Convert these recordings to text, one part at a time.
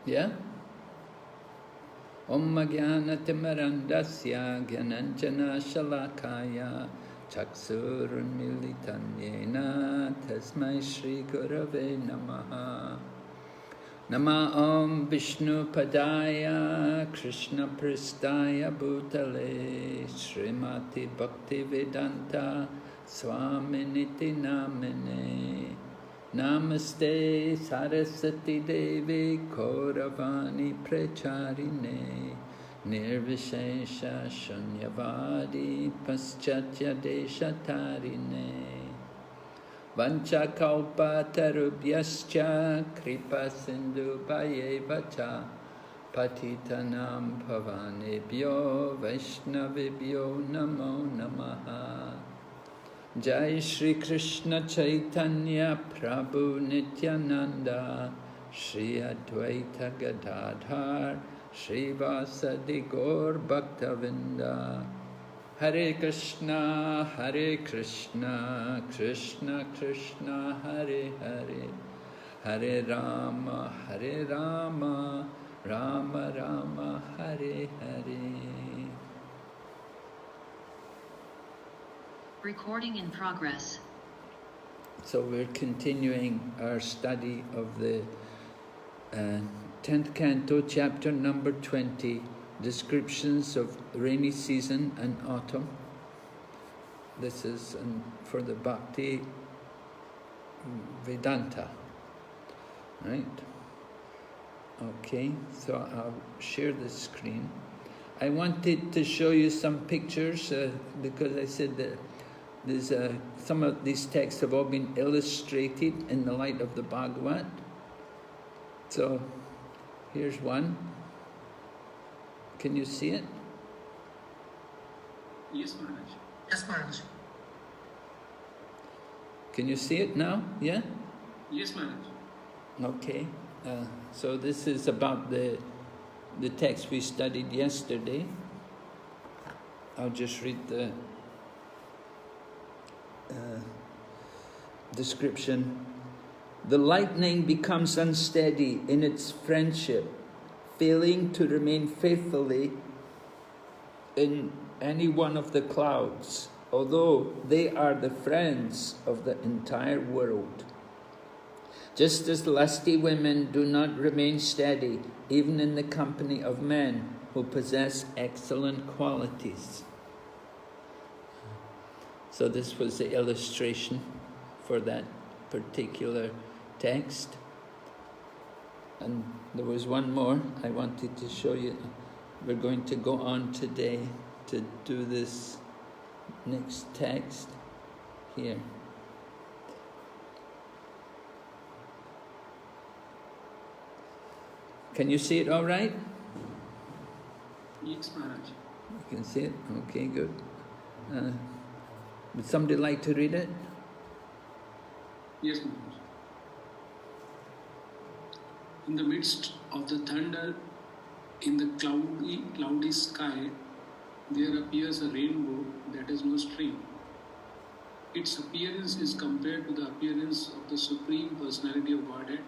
Yeah? Om Jnana-timirandasya Gyananjana Shalakaya Chaksurunmilitan Yena Tasmai Shri Gurave Namaha. Nama Om Vishnu Padaya Krishna Pristaya Bhutale Srimati Bhakti Vedanta Swaminiti Namine Namaste Saraswati Devi Kauravani Pracharine Nirvishesha Shunyavadi Paschatya Deshatarine Vancha Kalpa Tarubhyascha Kripa Sindhu Bhayevacha Patitanam Pavanebhyo Vaishnavibhyo Namo Namaha. Jai Shri Krishna Chaitanya Prabhu Nityananda Shri Advaita Gadadhar Shri Vasadi Gaur Bhaktavinda. Hare Krishna, Krishna Krishna, Hare Hare, Hare Rama, Rama Rama, Hare Hare. Recording in progress. So we're continuing our study of the 10th Canto, chapter number 20, descriptions of rainy season and autumn. This is for the Bhakti Vedanta, right? Okay, so I'll share the screen. I wanted to show you some pictures because I said that there's some of these texts have all been illustrated in the light of the Bhagavat. So here's one. Can you see it? Yes, Maharaj. Yes, Maharaj. Can you see it now? Yeah? Yes, Maharaj. Okay. So this is about the text we studied yesterday. I'll just read the description. The lightning becomes unsteady in its friendship, failing to remain faithfully in any one of the clouds, although they are the friends of the entire world. Just as lusty women do not remain steady, even in the company of men who possess excellent qualities. So this was the illustration for that particular text. And there was one more I wanted to show you. We're going to go on today to do this next text here. Can you see it all right? Yes, Maharaj. You can see it? Okay, good. Would somebody like to read it? Yes, Maharaj. In the midst of the thunder, in the cloudy sky, there appears a rainbow that has no stream. Its appearance is compared to the appearance of the Supreme Personality of Godhead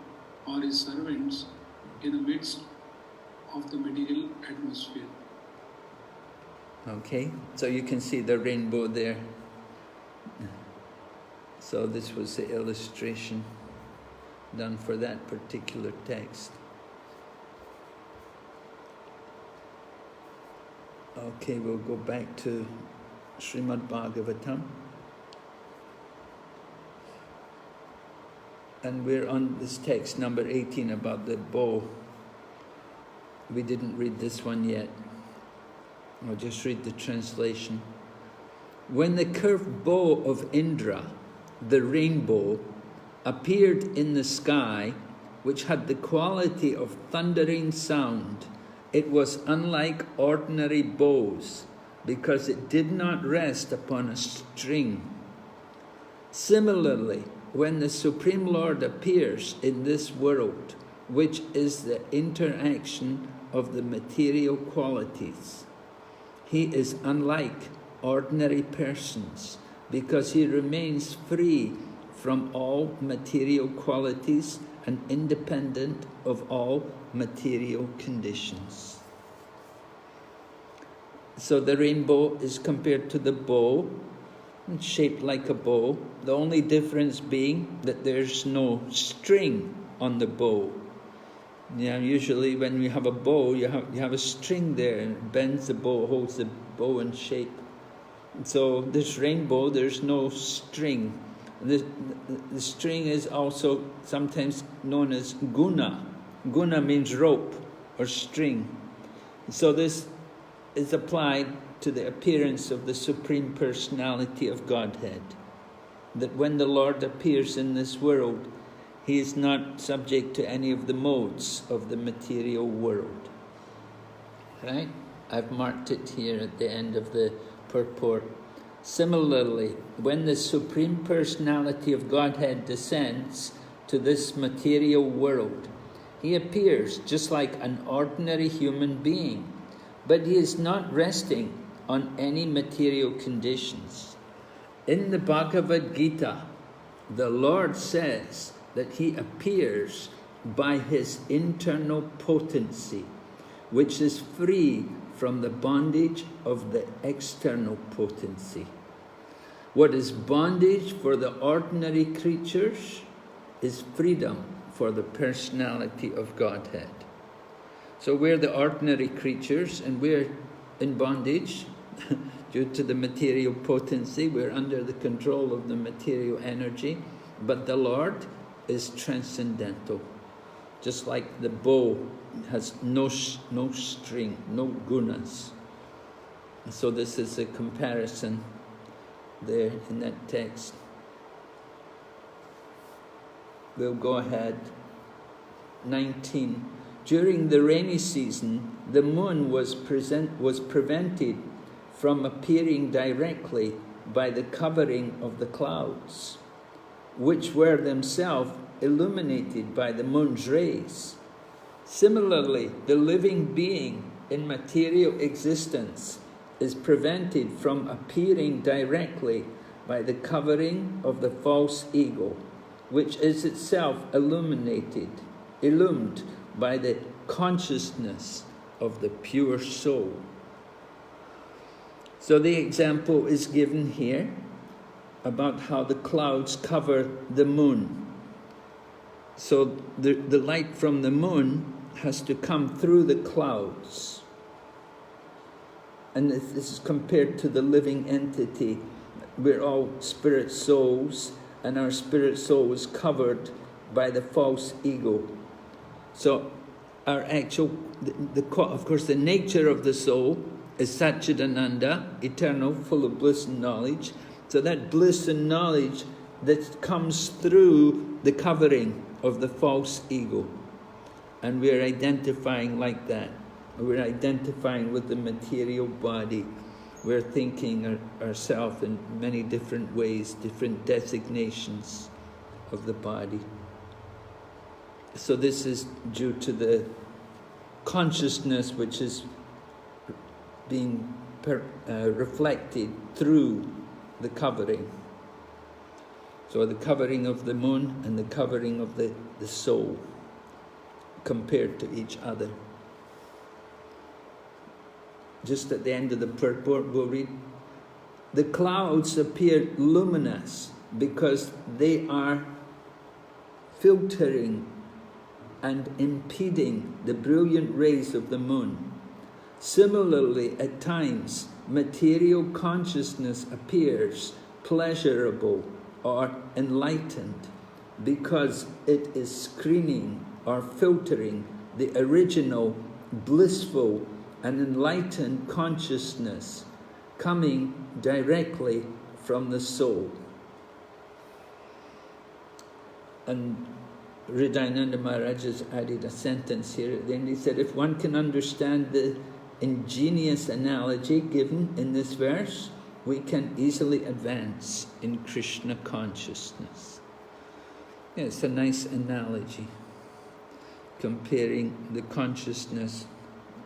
or His servants in the midst of the material atmosphere. Okay, so you can see the rainbow there. So this was the illustration done for that particular text. Okay, we'll go back to Srimad Bhagavatam. And we're on this text number 18 about the bow. We didn't read this one yet. I'll just read the translation. When the curved bow of Indra, the rainbow, appeared in the sky, which had the quality of thundering sound, it was unlike ordinary bows, because it did not rest upon a string. Similarly, when the Supreme Lord appears in this world, which is the interaction of the material qualities, he is unlike ordinary persons, because he remains free from all material qualities and independent of all material conditions. So the rainbow is compared to the bow, it's shaped like a bow, the only difference being that there's no string on the bow. You know, usually when you have a bow, you have a string there, and it bends the bow, holds the bow in shape. And so this rainbow, there's no string. The string is also sometimes known as guna. Guna means rope or string. So this is applied to the appearance of the Supreme Personality of Godhead. That when the Lord appears in this world, He is not subject to any of the modes of the material world. Right? I've marked it here at the end of the purport. Similarly, when the Supreme Personality of Godhead descends to this material world, He appears just like an ordinary human being, but He is not resting on any material conditions. In the Bhagavad Gita, the Lord says that He appears by His internal potency, which is free from the bondage of the external potency. What is bondage for the ordinary creatures is freedom for the personality of Godhead. So we're the ordinary creatures and we're in bondage due to the material potency. We're under the control of the material energy, but the Lord is transcendental. Just like the bow has no string, no gunas. So this is a comparison there in that text. We'll go ahead. 19. During the rainy season, the moon was prevented from appearing directly by the covering of the clouds, which were themselves illuminated by the moon's rays. Similarly, the living being in material existence is prevented from appearing directly by the covering of the false ego, which is itself illumined by the consciousness of the pure soul. So the example is given here about how the clouds cover the moon. So the light from the moon has to come through the clouds. And this is compared to the living entity. We're all spirit souls, and our spirit soul is covered by the false ego. So our actual, of course, the nature of the soul is Satchidananda, eternal, full of bliss and knowledge. So that bliss and knowledge that comes through the covering of the false ego. And we're identifying like that. We're identifying with the material body. We're thinking ourselves in many different ways, different designations of the body. So this is due to the consciousness which is being reflected through the covering. So the covering of the moon and the covering of the soul compared to each other. Just at the end of the purport, we'll read, the clouds appear luminous because they are filtering and impeding the brilliant rays of the moon. Similarly, at times, material consciousness appears pleasurable or enlightened because it is screening or filtering the original blissful and enlightened consciousness coming directly from the soul. And Hridayananda Maharaj has added a sentence here at the end. He said, if one can understand the ingenious analogy given in this verse, we can easily advance in Krishna consciousness. Yeah, it's a nice analogy, comparing the consciousness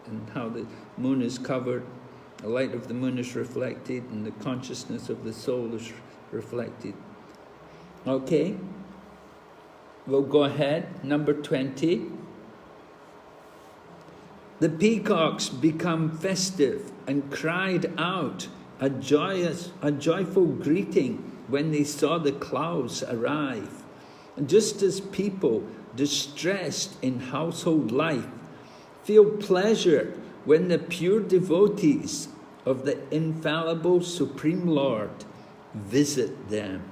and how the moon is covered, the light of the moon is reflected, and the consciousness of the soul is reflected. Okay? We'll go ahead. Number 20. The peacocks become festive and cried out a joyful greeting when they saw the clouds arrive. And just as people distressed in household life feel pleasure when the pure devotees of the infallible Supreme Lord visit them.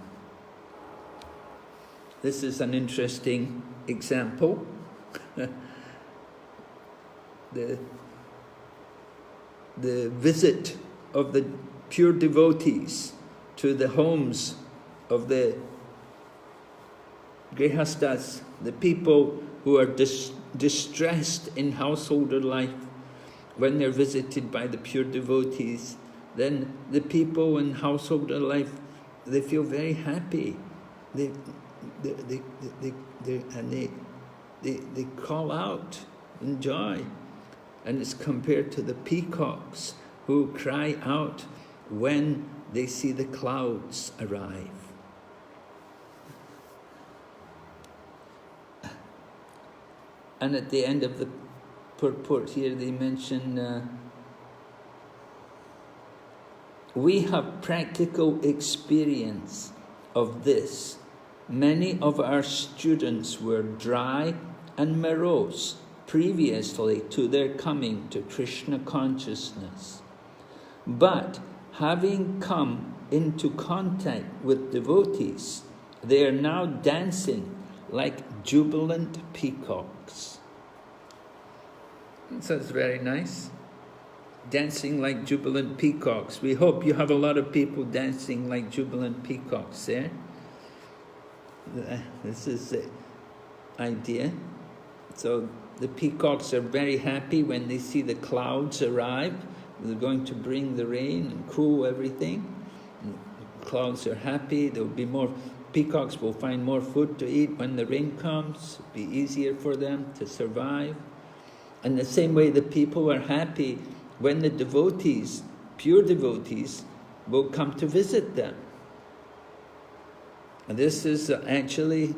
This is an interesting example. The visit of the pure devotees to the homes of the grihastas, the people who are distressed in householder life. When they're visited by the pure devotees, then the people in householder life, they feel very happy. They call out in joy. And it's compared to the peacocks who cry out when they see the clouds arrive. And at the end of the purport here, they mention, we have practical experience of this. Many of our students were dry and morose previously to their coming to Krishna consciousness. But having come into contact with devotees, they are now dancing like jubilant peacocks. So it's very nice. Dancing like jubilant peacocks. We hope you have a lot of people dancing like jubilant peacocks there. This is the idea. So the peacocks are very happy when they see the clouds arrive. They're going to bring the rain and cool everything. And the clouds are happy. There will be more. Peacocks will find more food to eat when the rain comes. It'll be easier for them to survive. And the same way the people are happy when the devotees, pure devotees, will come to visit them. And this is actually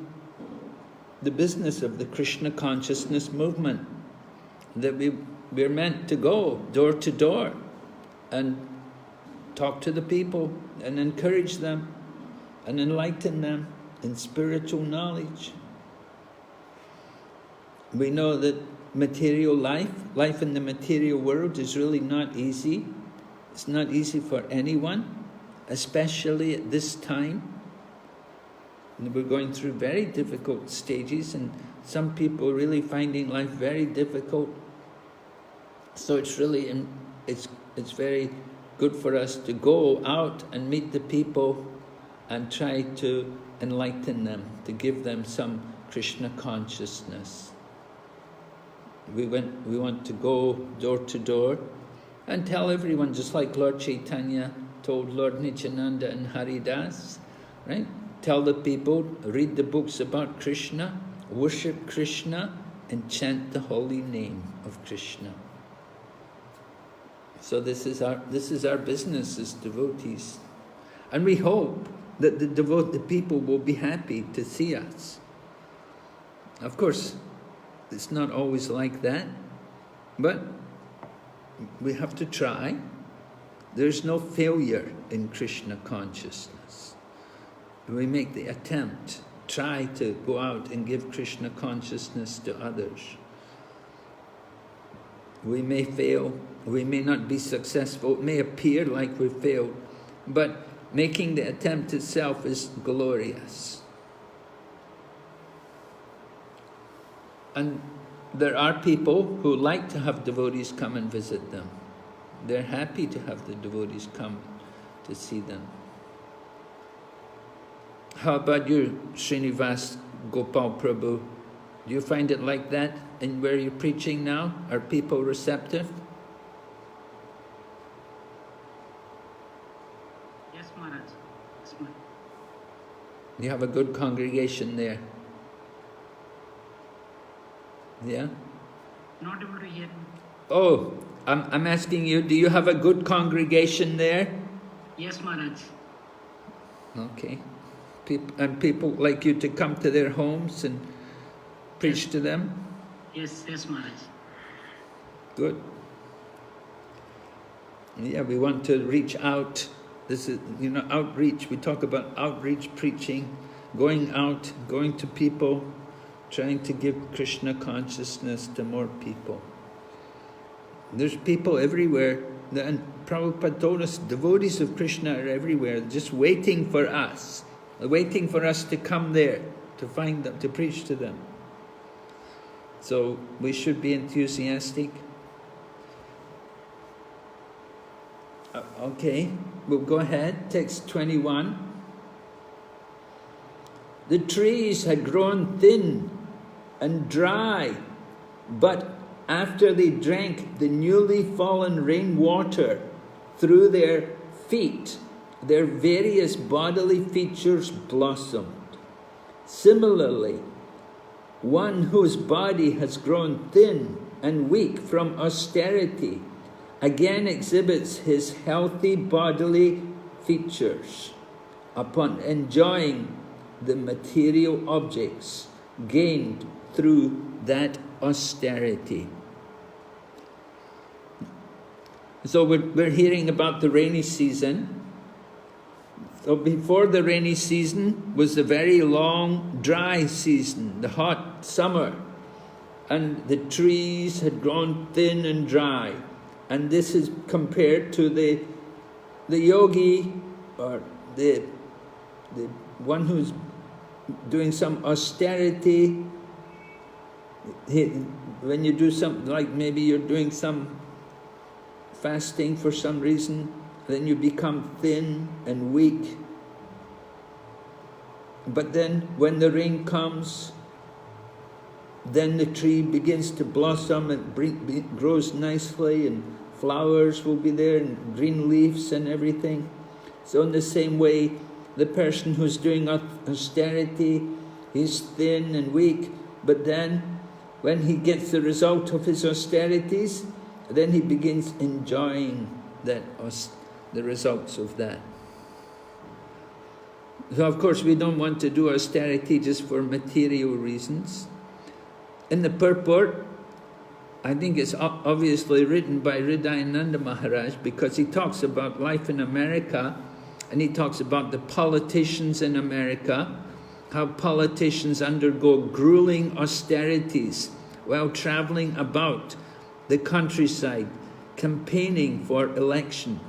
the business of the Krishna consciousness movement, that we're meant to go door to door and talk to the people and encourage them and enlighten them in spiritual knowledge. We know that material life in the material world is really not easy. It's not easy for anyone, especially at this time. And we're going through very difficult stages, and some people are really finding life very difficult. So it's really, it's very good for us to go out and meet the people and try to enlighten them, to give them some Krishna consciousness. We want to go door to door and tell everyone, just like Lord Chaitanya told Lord Nityananda and Haridas, right? Tell the people, read the books about Krishna, worship Krishna, and chant the holy name of Krishna. So this is our business as devotees, and we hope that the people will be happy to see us. Of course, it's not always like that, but we have to try. There's no failure in Krishna consciousness. We make the attempt, try to go out and give Krishna consciousness to others. We may fail, we may not be successful, it may appear like we failed, but making the attempt itself is glorious. And there are people who like to have devotees come and visit them. They're happy to have the devotees come to see them. How about you, Srinivas Gopal Prabhu? Do you find it like that in where you're preaching now? Are people receptive? Yes, Maharaj. Yes, Maharaj. You have a good congregation there. Yeah? Not able to hear me. Oh, I'm asking you, do you have a good congregation there? Yes, Maharaj. Okay. People like you to come to their homes and preach to them? Yes, Maharaj. Good. Yeah, we want to reach out. This is, outreach. We talk about outreach preaching, going out, going to people, trying to give Krishna consciousness to more people. There's people everywhere, and Prabhupada told us devotees of Krishna are everywhere, just waiting for us to come there, to find them, to preach to them. So we should be enthusiastic. Okay, we'll go ahead, text 21. The trees had grown thin and dry, but after they drank the newly fallen rainwater through their feet, their various bodily features blossomed. Similarly, one whose body has grown thin and weak from austerity again exhibits his healthy bodily features upon enjoying the material objects gained through that austerity. So we're hearing about the rainy season. So before the rainy season was the very long dry season, the hot summer, and the trees had grown thin and dry. And this is compared to the yogi, or the one who's doing some austerity. When you do something, like maybe you're doing some fasting for some reason, then you become thin and weak. But then when the rain comes, then the tree begins to blossom and grows nicely, and flowers will be there, and green leaves and everything. So in the same way, the person who's doing austerity, he's thin and weak, but then when he gets the result of his austerities, then he begins enjoying the results of that. So of course we don't want to do austerity just for material reasons. In the purport, I think it's obviously written by Vṛndāvana Maharaj, because he talks about life in America, and he talks about the politicians in America, how politicians undergo grueling austerities while traveling about the countryside, campaigning for election.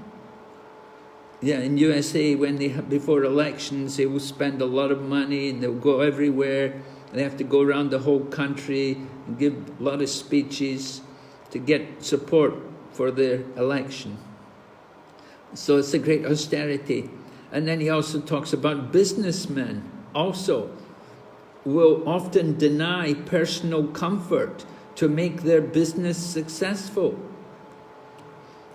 Yeah, in USA, when before elections, they will spend a lot of money and they'll go everywhere. They have to go around the whole country and give a lot of speeches to get support for their election. So it's a great austerity. And then he also talks about businessmen also will often deny personal comfort to make their business successful.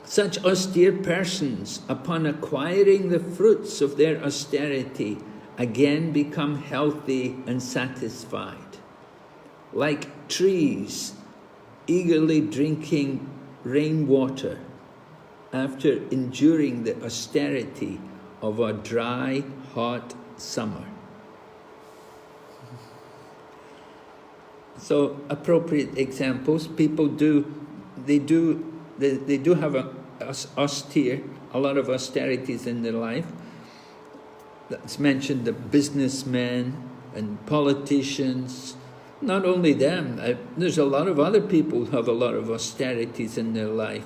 Such austere persons, upon acquiring the fruits of their austerity, again become healthy and satisfied, like trees eagerly drinking rainwater after enduring the austerity of a dry, hot summer. So appropriate examples, people do have a lot of austerities in their life. That's mentioned the businessmen and politicians. Not only them, there's a lot of other people who have a lot of austerities in their life.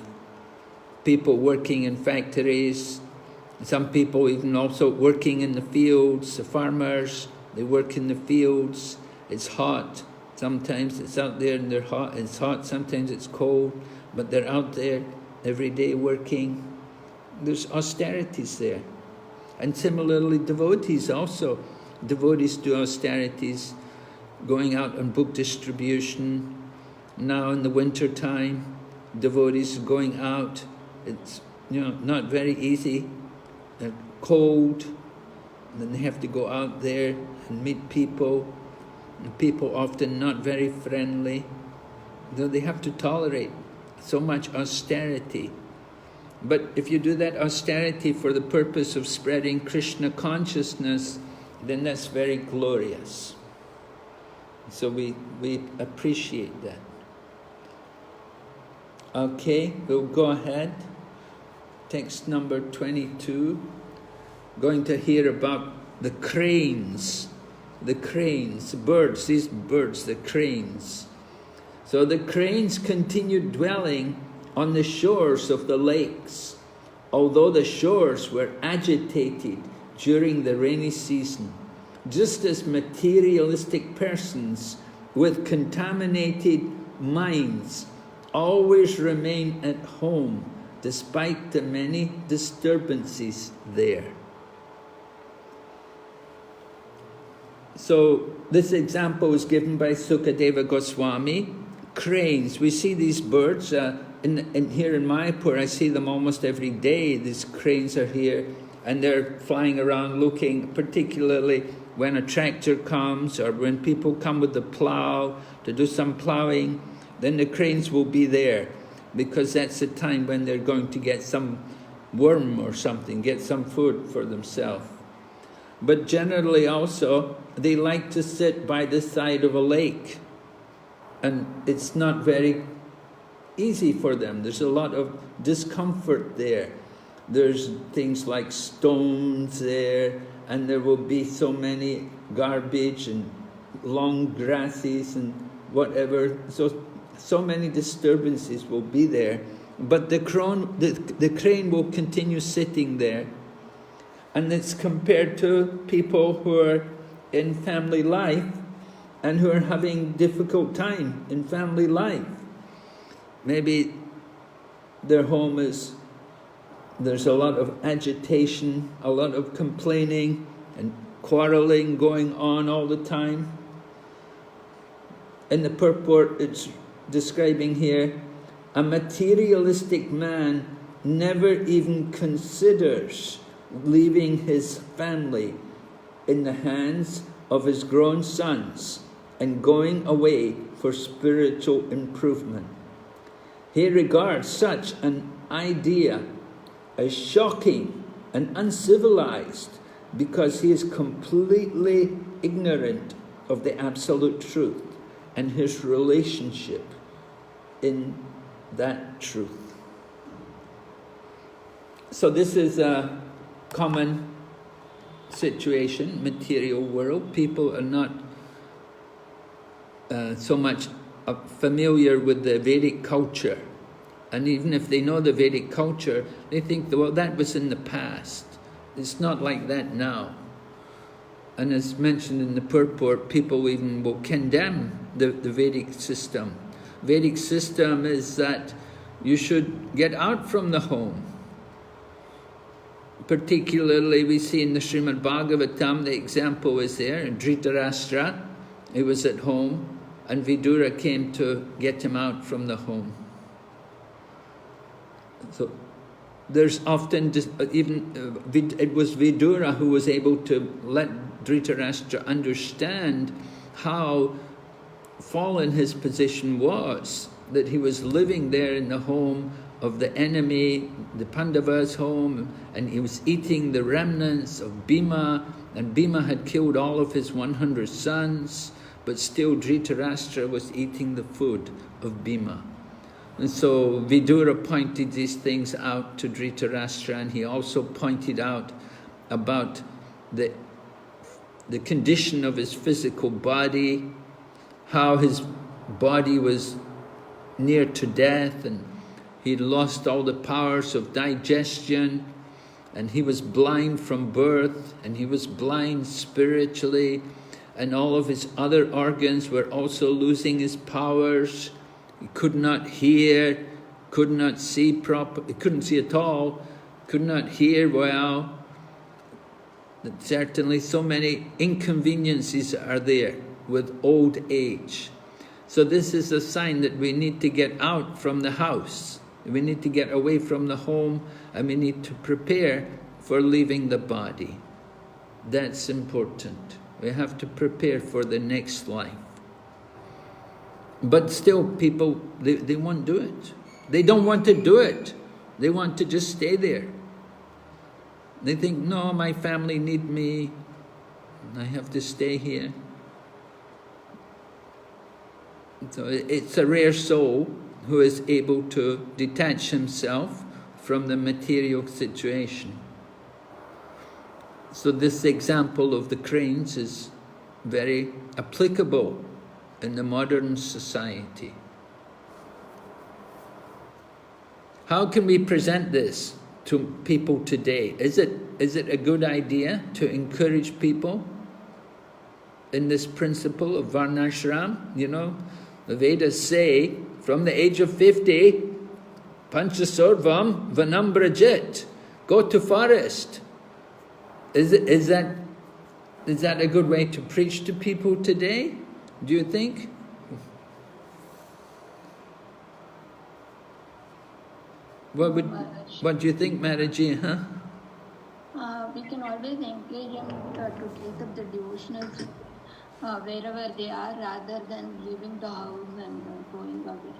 People working in factories, some people even also working in the fields, the farmers, they work in the fields, it's hot. Sometimes it's out there and it's hot, sometimes it's cold, but they're out there every day working. There's austerities there. And similarly, devotees also. Devotees do austerities, going out on book distribution. Now in the winter time, devotees going out. It's not very easy. They're cold. And then they have to go out there and meet people. And people often not very friendly. Though they have to tolerate so much austerity. But if you do that austerity for the purpose of spreading Krishna consciousness, then that's very glorious. So we appreciate that. Okay, we'll go ahead. Text number 22. Going to hear about the cranes. The cranes, birds, these birds, the cranes. So the cranes continued dwelling on the shores of the lakes, although the shores were agitated during the rainy season, just as materialistic persons with contaminated minds always remain at home despite the many disturbances there. So this example is given by Sukadeva Goswami. Cranes, we see these birds here in Mayapur. I see them almost every day. These cranes are here and they're flying around looking, particularly when a tractor comes or when people come with the plow to do some plowing, then the cranes will be there because that's the time when they're going to get some worm or something, get some food for themselves. But generally also, they like to sit by the side of a lake, and it's not very easy for them. There's a lot of discomfort there. There's things like stones there, and there will be so many garbage and long grasses and whatever. So many disturbances will be there. But the crane will continue sitting there. And it's compared to people who are in family life and who are having difficult time in family life. Maybe their home there's a lot of agitation, a lot of complaining and quarreling going on all the time. In the purport, it's describing here, a materialistic man never even considers leaving his family in the hands of his grown sons and going away for spiritual improvement. He regards such an idea as shocking and uncivilized because he is completely ignorant of the absolute truth and his relationship in that truth. So this is a common situation, material world. People are not so much familiar with the Vedic culture. And even if they know the Vedic culture, they think, well, that was in the past. It's not like that now. And as mentioned in the purport, people even will condemn the Vedic system. Vedic system is that you should get out from the home. Particularly, we see in the Srimad Bhagavatam, the example is there, Dhritarashtra, he was at home, and Vidura came to get him out from the home. So there's often, it was Vidura who was able to let Dhritarashtra understand how fallen his position was, that he was living there in the home of the enemy, the Pandavas' home, and he was eating the remnants of Bhima, and Bhima had killed all of his 100 sons, but still Dhritarashtra was eating the food of Bhima. And so Vidura pointed these things out to Dhritarashtra, and he also pointed out about the condition of his physical body, how his body was near to death, and he'd lost all the powers of digestion, and he was blind from birth, and he was blind spiritually, and all of his other organs were also losing his powers. He could not hear, could not see properly, couldn't see at all, could not hear well. Certainly so many inconveniences are there with old age. So this is a sign that we need to get out from the house. We need to get away from the home, and we need to prepare for leaving the body. That's important. We have to prepare for the next life. But still, people, they won't do it. They don't want to do it. They want to just stay there. They think, no, my family need me. I have to stay here. So it's a rare soul who is able to detach himself from the material situation. So this example of the cranes is very applicable in the modern society. How can we present this to people today? Is it a good idea to encourage people in this principle of Varnashram? You know, the Vedas say, from the age of 50, Panchasarvam Vanambrajit, go to forest. Is that a good way to preach to people today? Do you think? What do you think, Maharaji? We can always encourage them to take up the devotionals wherever they are, rather than leaving the house and going away.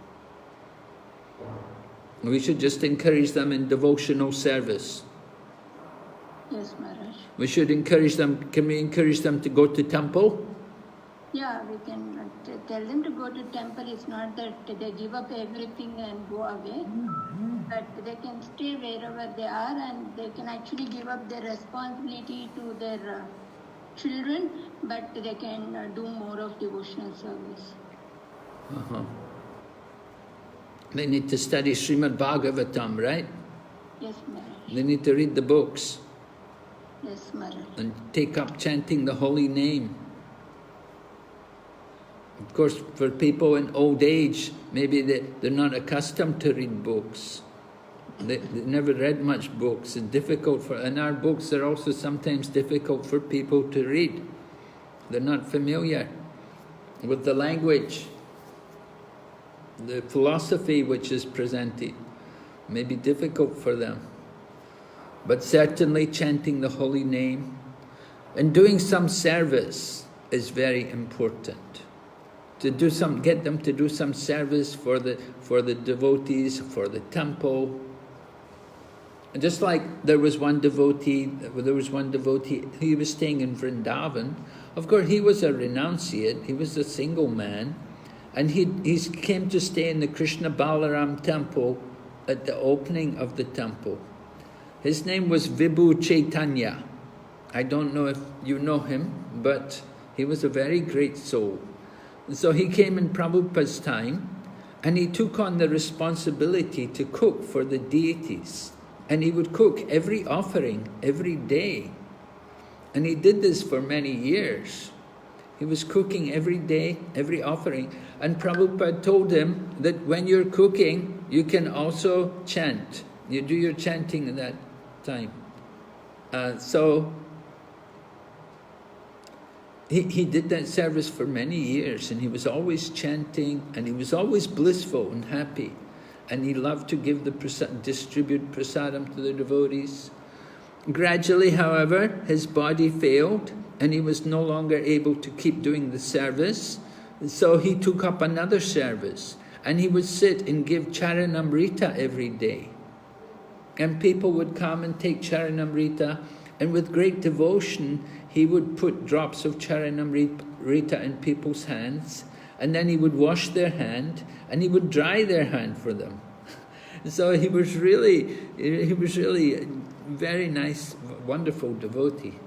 We should just encourage them in devotional service. Yes, Maharaj. We should encourage them. Can we encourage them to go to temple? Yeah, we can tell them to go to temple. It's not that they give up everything and go away, but they can stay wherever they are, and they can actually give up their responsibility to their children, but they can do more of devotional service. They need to study Srimad Bhagavatam, right? Yes, Maharaj. They need to read the books. Yes, Maharaj. And take up chanting the holy name. Of course, for people in old age, maybe they're not accustomed to read books. They never read much books. It's difficult and our books are also sometimes difficult for people to read. They're not familiar with the language. The philosophy which is presented may be difficult for them. But certainly chanting the holy name and doing some service is very important. To get them to do some service for the devotees, for the temple. And just like there was one devotee, he was staying in Vṛndāvana. Of course, he was a renunciate, he was a single man, and he came to stay in the Krishna Balaram temple at the opening of the temple. His name was Vibhu Chaitanya. I don't know if you know him, but he was a very great soul. So he came in Prabhupada's time, and he took on the responsibility to cook for the deities. And he would cook every offering, every day. And he did this for many years. He was cooking every day, every offering. And Prabhupada told him that when you're cooking, you can also chant. You do your chanting at that time. So he did that service for many years, and he was always chanting, and he was always blissful and happy. And he loved to give distribute prasadam to the devotees. Gradually, however, his body failed, and he was no longer able to keep doing the service. So he took up another service, and he would sit and give charanamrita every day. And people would come and take charanamrita, and with great devotion, he would put drops of charanamrita in people's hands, and then he would wash their hand, and he would dry their hand for them. So he was really a very nice, wonderful devotee.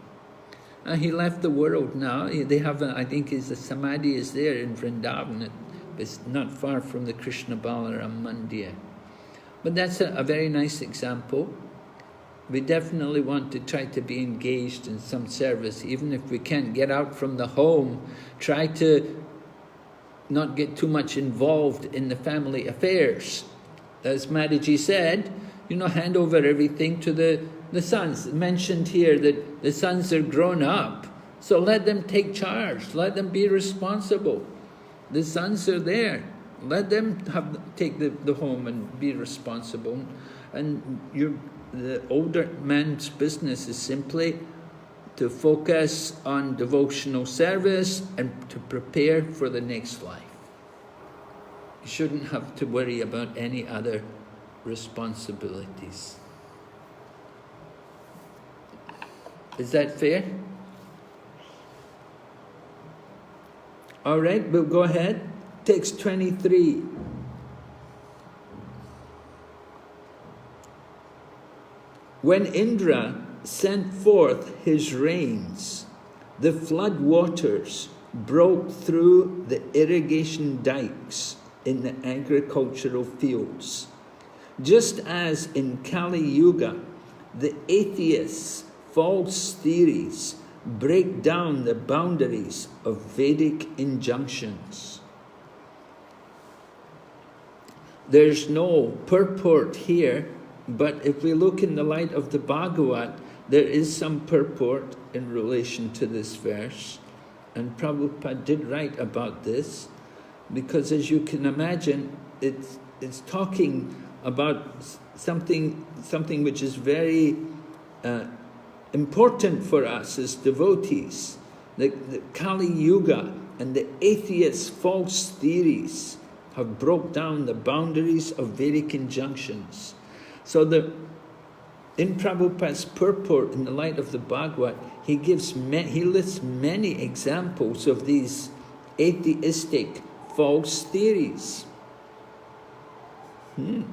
He left the world now. They have, I think his samadhi is there in Vṛndāvana. It's not far from the Krishna Balaram Mandir. But that's a very nice example. We definitely want to try to be engaged in some service, even if we can't get out from the home. Try to not get too much involved in the family affairs. As Maharaji said, hand over everything to the sons. Mentioned here that the sons are grown up, so let them take charge, let them be responsible. The sons are there, let them take the home and be responsible. And the older man's business is simply to focus on devotional service and to prepare for the next life. You shouldn't have to worry about any other responsibilities. Is that fair? All right, we'll go ahead. Text 23. When Indra sent forth his rains, the flood waters broke through the irrigation dikes in the agricultural fields. Just as in Kali Yuga, the atheists' false theories break down the boundaries of Vedic injunctions. There's no purport here, but if we look in the light of the Bhagavad, there is some purport in relation to this verse. And Prabhupada did write about this, because as you can imagine, it's talking about something which is very important for us as devotees. The Kali Yuga and the atheist false theories have broke down the boundaries of Vedic injunctions. So in Prabhupada's purport in the light of the Bhagavad, he lists many examples of these atheistic false theories. Can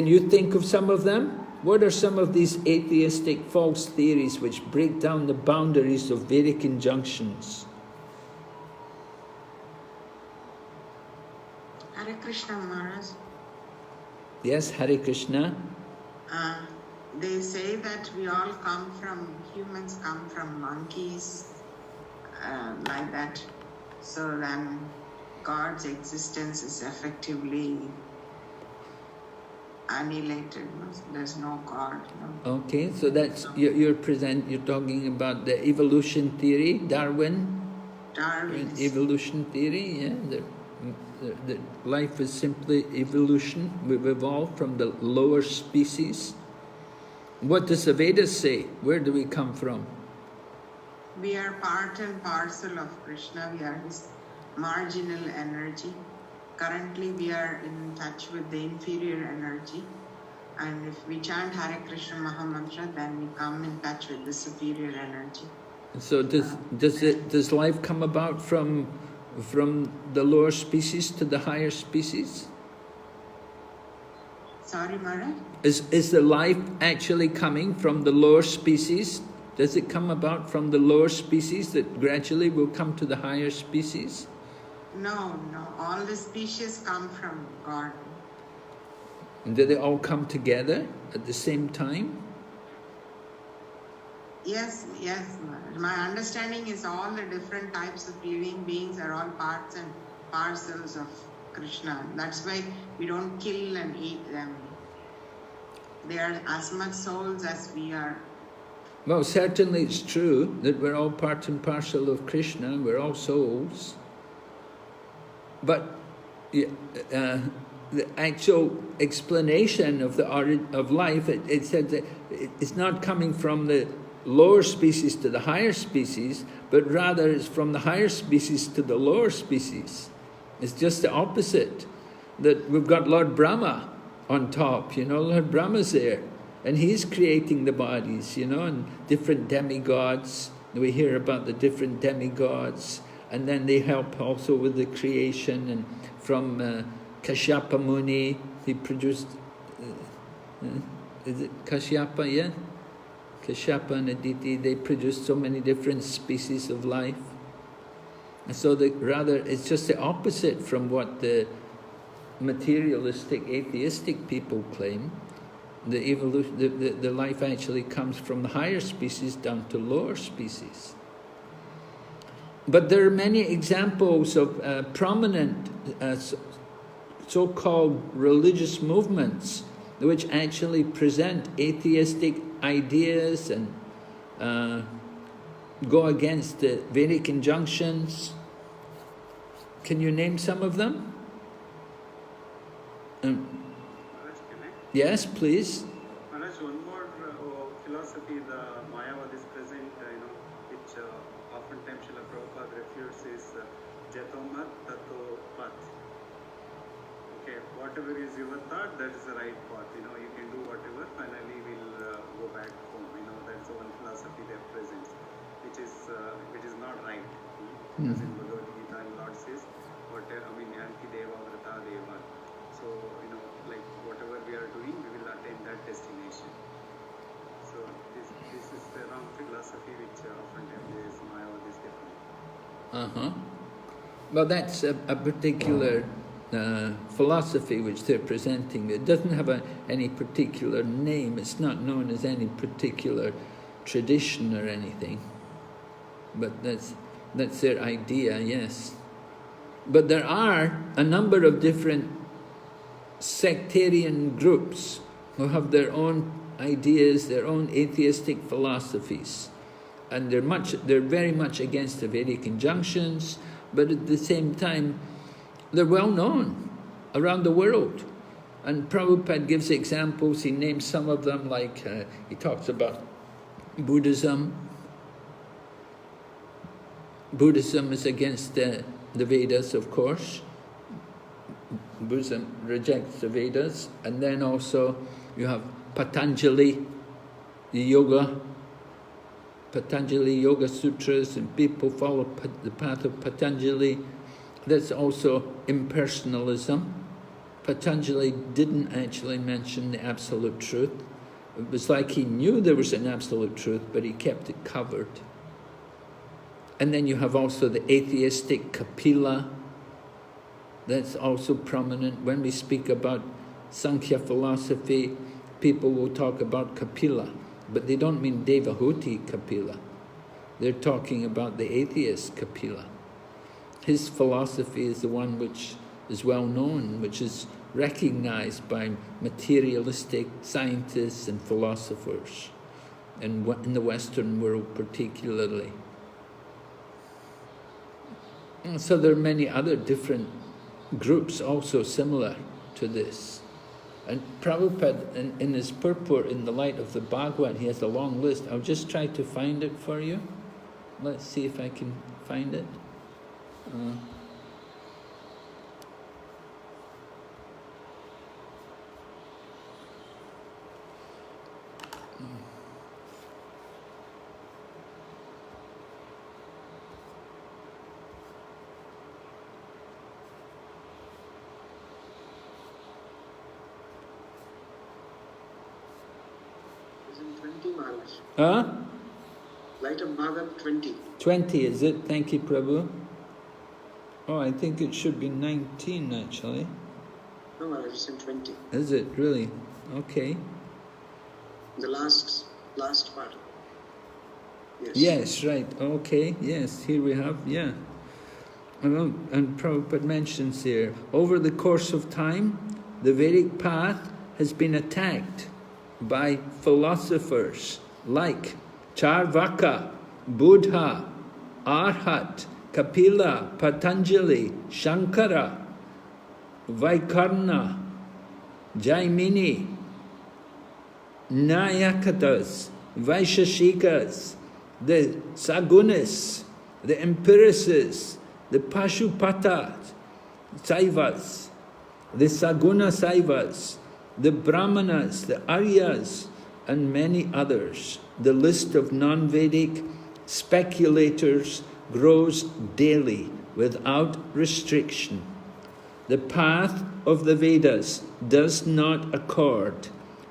you think of some of them? What are some of these atheistic false theories which break down the boundaries of Vedic injunctions? Hare Krishna Maharaj. Yes, Hare Krishna. They say that humans come from monkeys, like that. So then God's existence is effectively annihilated. There's no God. Okay, so that's you're talking about the evolution theory, Darwin's evolution theory. Yeah, the life is simply evolution. We've evolved from the lower species. What does the Vedas say? Where do we come from? We are part and parcel of Krishna. We are his marginal energy. Currently we are in touch with the inferior energy. And if we chant Hare Krishna Mahamantra, then we come in touch with the superior energy. So does life come about from the lower species to the higher species? Sorry, Maharaj? Is the life actually coming from the lower species? Does it come about from the lower species that gradually will come to the higher species? No. All the species come from God. And do they all come together at the same time? Yes, Maharaj. My understanding is all the different types of living beings are all parts and parcels of Krishna. That's why we don't kill and eat them. They are as much souls as we are. Well, certainly it's true that we're all part and parcel of Krishna, we're all souls. But the actual explanation of the origin of life, it said that it's not coming from the lower species to the higher species, but rather it's from the higher species to the lower species. It's just the opposite. That we've got Lord Brahma on top, Lord Brahma's there, and he's creating the bodies, and different demigods. We hear about the different demigods, and then they help also with the creation. And from Kashyapa Muni, he produced, is it Kashyapa, yeah? Kashyapa and Aditi, they produced so many different species of life. And so rather, it's just the opposite from what the materialistic, atheistic people claim. The life actually comes from the higher species down to lower species. But there are many examples of prominent so-called religious movements which actually present atheistic ideas and go against the Vedic injunctions. Can you name some of them? Yes, please. Maharaj, one more philosophy the Mayavadis present, which oftentimes Srila Prabhupada refutes is Jatomat Tato Path. Okay, whatever is your thought, that is the right path. You can do whatever, finally we'll go back home. That's the one philosophy they present, which is not right. As in Bhagavad Gita. and Lord says, whatever, I mean, Yanti Deva Vrata Deva. So, like whatever we are doing, we will attain that destination. So this is the wrong philosophy which oftentimes Mayavadis defend. Well, that's a particular philosophy which they're presenting. It doesn't have any particular name. It's not known as any particular tradition or anything. But that's their idea, yes. But there are a number of different sectarian groups who have their own ideas, their own atheistic philosophies. And they're very much against the Vedic injunctions, but at the same time, they're well known around the world. And Prabhupada gives examples, he names some of them, like he talks about Buddhism. Buddhism is against the Vedas, of course. Buddhism rejects the Vedas. And then also you have Patanjali, the yoga, Patanjali Yoga Sutras, and people follow the path of Patanjali. That's also impersonalism. Patanjali didn't actually mention the absolute truth. It was like he knew there was an absolute truth, but he kept it covered. And then you have also the atheistic Kapila. That's also prominent. When we speak about Sankhya philosophy, people will talk about Kapila, but they don't mean Devahuti Kapila. They're talking about the atheist Kapila. His philosophy is the one which is well known, which is recognized by materialistic scientists and philosophers, and in the Western world particularly. And so there are many other different groups also similar to this. And Prabhupada, in his purport in the light of the Bhagavad, he has a long list. I'll just try to find it for you. Let's see if I can find it. Is in 20, Maharaj. Huh? Light of Bhagavad 20. 20, is it? Thank you, Prabhu. Oh, I think it should be 19, actually. No, Maharaj, it's in 20. Is it? Really? Okay. The last part. Yes. Yes, right. Okay, yes, here we have, yeah. And Prabhupada mentions here, over the course of time, the Vedic path has been attacked by philosophers like Charvaka, Buddha, Arhat, Kapila, Patanjali, Shankara, Vaikarna, Jaimini, Nayakatas, Vaishashikas, the Sagunis, the Empiricis, the Pashupata Saivas, the Saguna Saivas, the Brahmanas, the Aryas, and many others. The list of non-Vedic speculators grows daily without restriction. The path of the Vedas does not accord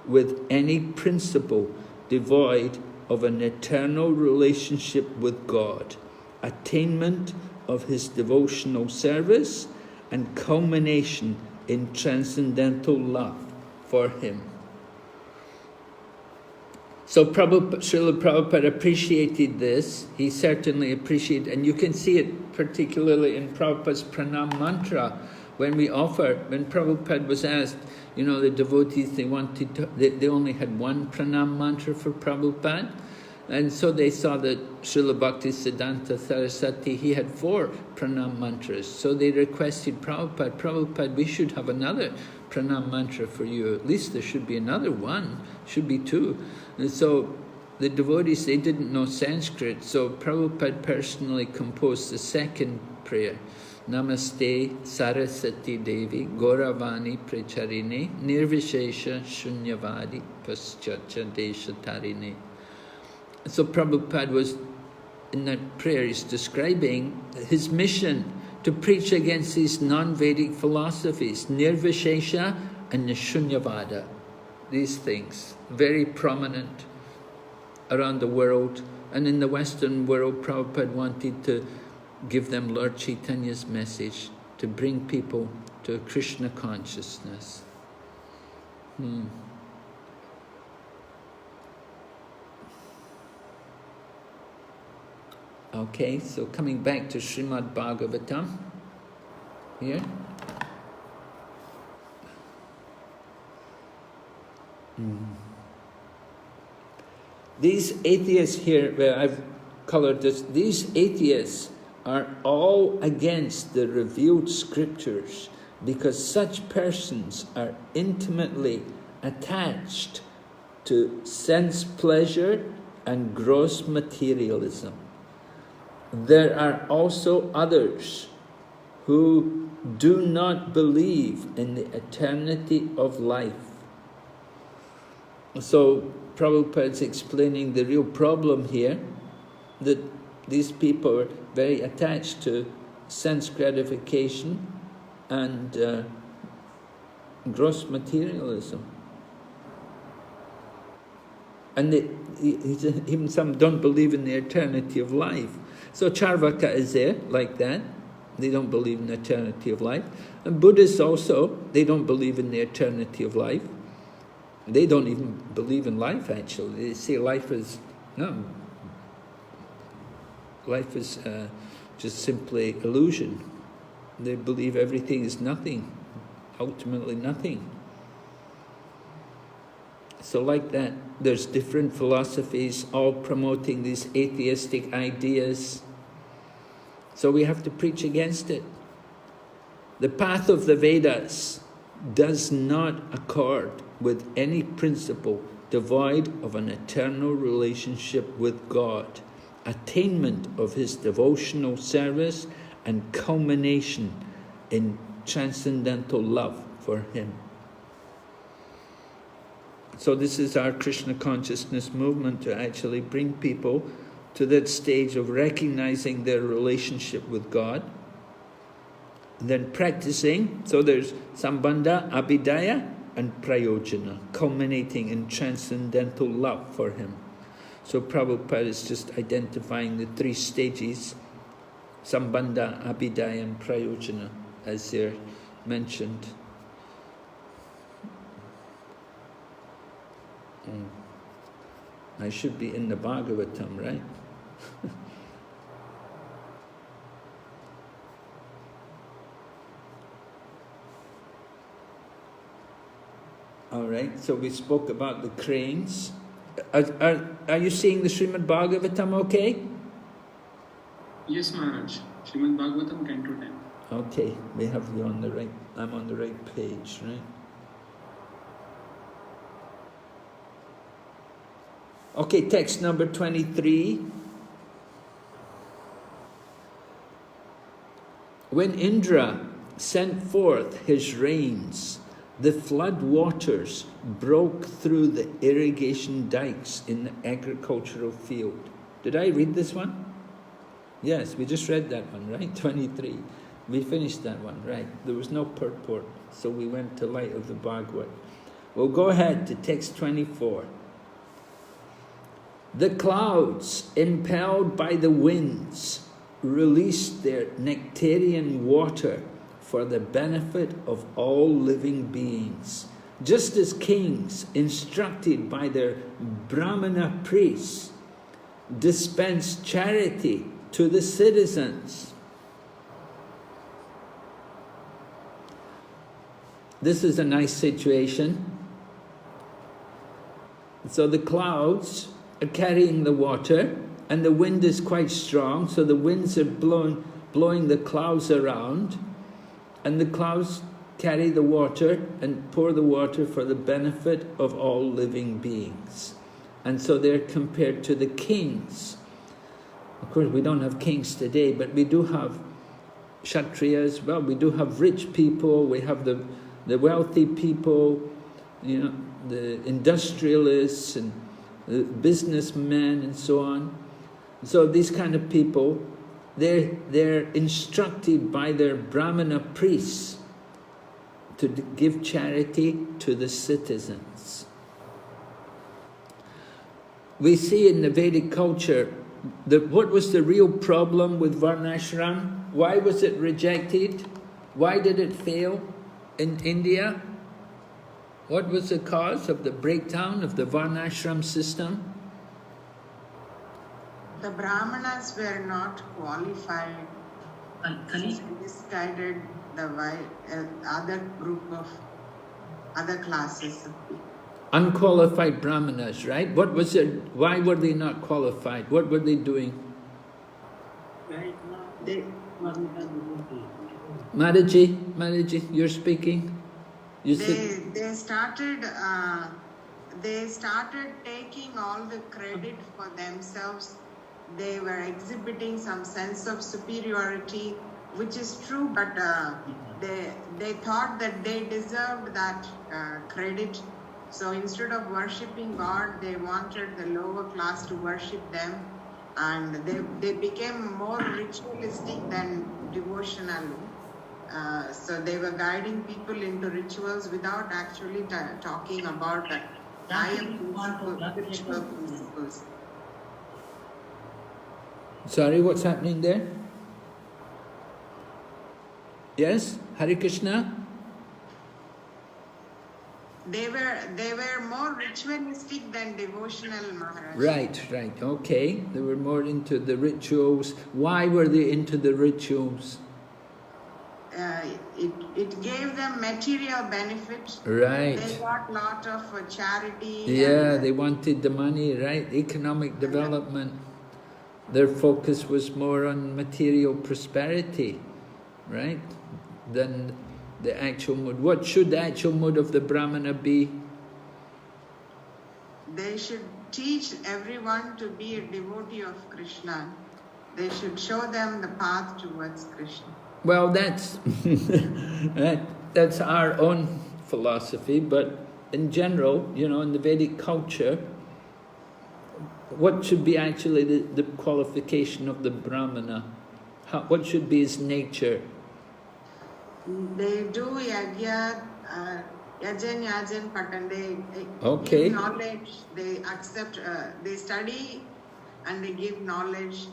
with any principle devoid of an eternal relationship with God, attainment of His devotional service, and culmination in transcendental love for Him. So Srila Prabhupada appreciated this. He certainly appreciated, and you can see it particularly in Prabhupada's pranam mantra. When Prabhupada was asked, the devotees, they only had one pranam mantra for Prabhupada. And so they saw that Srila BhaktiVedanta Saraswati, he had 4 pranam mantras. So they requested Prabhupada, we should have another pranam mantra for you. At least there should be another one, should be 2. And so the devotees, they didn't know Sanskrit, so Prabhupada personally composed the second prayer. Namaste Saraswati Devi Gauravani Precharini Nirvishesha Shunyavadi Paschacha Desha Tarini. So Prabhupada was, in that prayer, he's describing his mission to preach against these non-Vedic philosophies, Nirvishesha and Nishunyavada. These things, very prominent around the world. And in the Western world, Prabhupada wanted to give them Lord Chaitanya's message, to bring people to Krishna consciousness. Okay, so coming back to Srimad Bhagavatam here. These atheists here, where I've colored this, these atheists are all against the revealed scriptures because such persons are intimately attached to sense pleasure and gross materialism. There are also others who do not believe in the eternity of life. So Prabhupada's explaining the real problem here, that these people are very attached to sense gratification and gross materialism. And even some don't believe in the eternity of life. So Charvaka is there, like that. They don't believe in the eternity of life. And Buddhists also, they don't believe in the eternity of life. They don't even believe in life, actually. They say life is, no. Life is just simply illusion. They believe everything is nothing, ultimately nothing. So like that, there's different philosophies all promoting these atheistic ideas. So we have to preach against it. The path of the Vedas does not accord with any principle devoid of an eternal relationship with God, attainment of His devotional service, and culmination in transcendental love for Him. So this is our Krishna consciousness movement, to actually bring people to that stage of recognizing their relationship with God, and then practicing. So there's Sambandha, Abhidaya, and Prayojana, culminating in transcendental love for Him. So Prabhupada is just identifying the three stages, Sambandha, Abhidaya, and Prayojana, as they're mentioned. I should be in the Bhagavatam, right? All right, so we spoke about the cranes. Are you seeing the Srimad Bhagavatam okay? Yes, Maharaj. Srimad Bhagavatam, Canto 10. Okay, we have you on the right, I'm on the right page, right? Okay, text number 23. When Indra sent forth his rains, the flood waters broke through the irrigation dikes in the agricultural field. Did I read this one? Yes, we just read that one, right? 23. We finished that one, right? There was no purport, so we went to light of the Bhagavad. We'll go ahead to text 24. The clouds, impelled by the winds, released their nectarian water for the benefit of all living beings, just as kings, instructed by their Brahmana priests, dispense charity to the citizens. This is a nice situation. So the clouds are carrying the water, and the wind is quite strong, so the winds are blowing the clouds around, and the clouds carry the water and pour the water for the benefit of all living beings. And so they're compared to the kings. Of course, we don't have kings today, but we do have Kshatriyas. Well, we do have rich people, we have the wealthy people, you know, the industrialists and the businessmen and so on. So these kind of people they're instructed by their Brahmana priests to give charity to the citizens. We see in the Vedic culture that what was the real problem with Varnashram? Why was it rejected? Why did it fail in India? What was the cause of the breakdown of the Varnashram system? The Brahmanas were not qualified. Kali, They misguided the other group of other classes of people. Unqualified Brahmanas, right? What was it? Why were they not qualified? What were they doing? They, Mataji, you're speaking? You said, they started taking all the credit for themselves. They were exhibiting some sense of superiority, which is true, but they thought that they deserved that credit. So instead of worshipping God, they wanted the lower class to worship them, and they became more ritualistic than devotional. So they were guiding people into rituals without actually talking about higher spiritual principles. sorry, what's happening there? Yes? Hare Krishna? They were more ritualistic than devotional, Maharaj. Right, okay. They were more into the rituals. Why were they into the rituals? It gave them material benefit. Right. They got lot of charity. Yeah, they wanted the money, right? Economic development. Their focus was more on material prosperity, right? Than the actual mood. What should the actual mood of the Brahmana be? They should teach everyone to be a devotee of Krishna. They should show them the path towards Krishna. Well, that's that's our own philosophy, but in general, you know, in the Vedic culture, what should be actually the qualification of the Brahmana? What should be his nature? They do yajan, patan. They Okay. give knowledge. They accept. They study, and they give knowledge.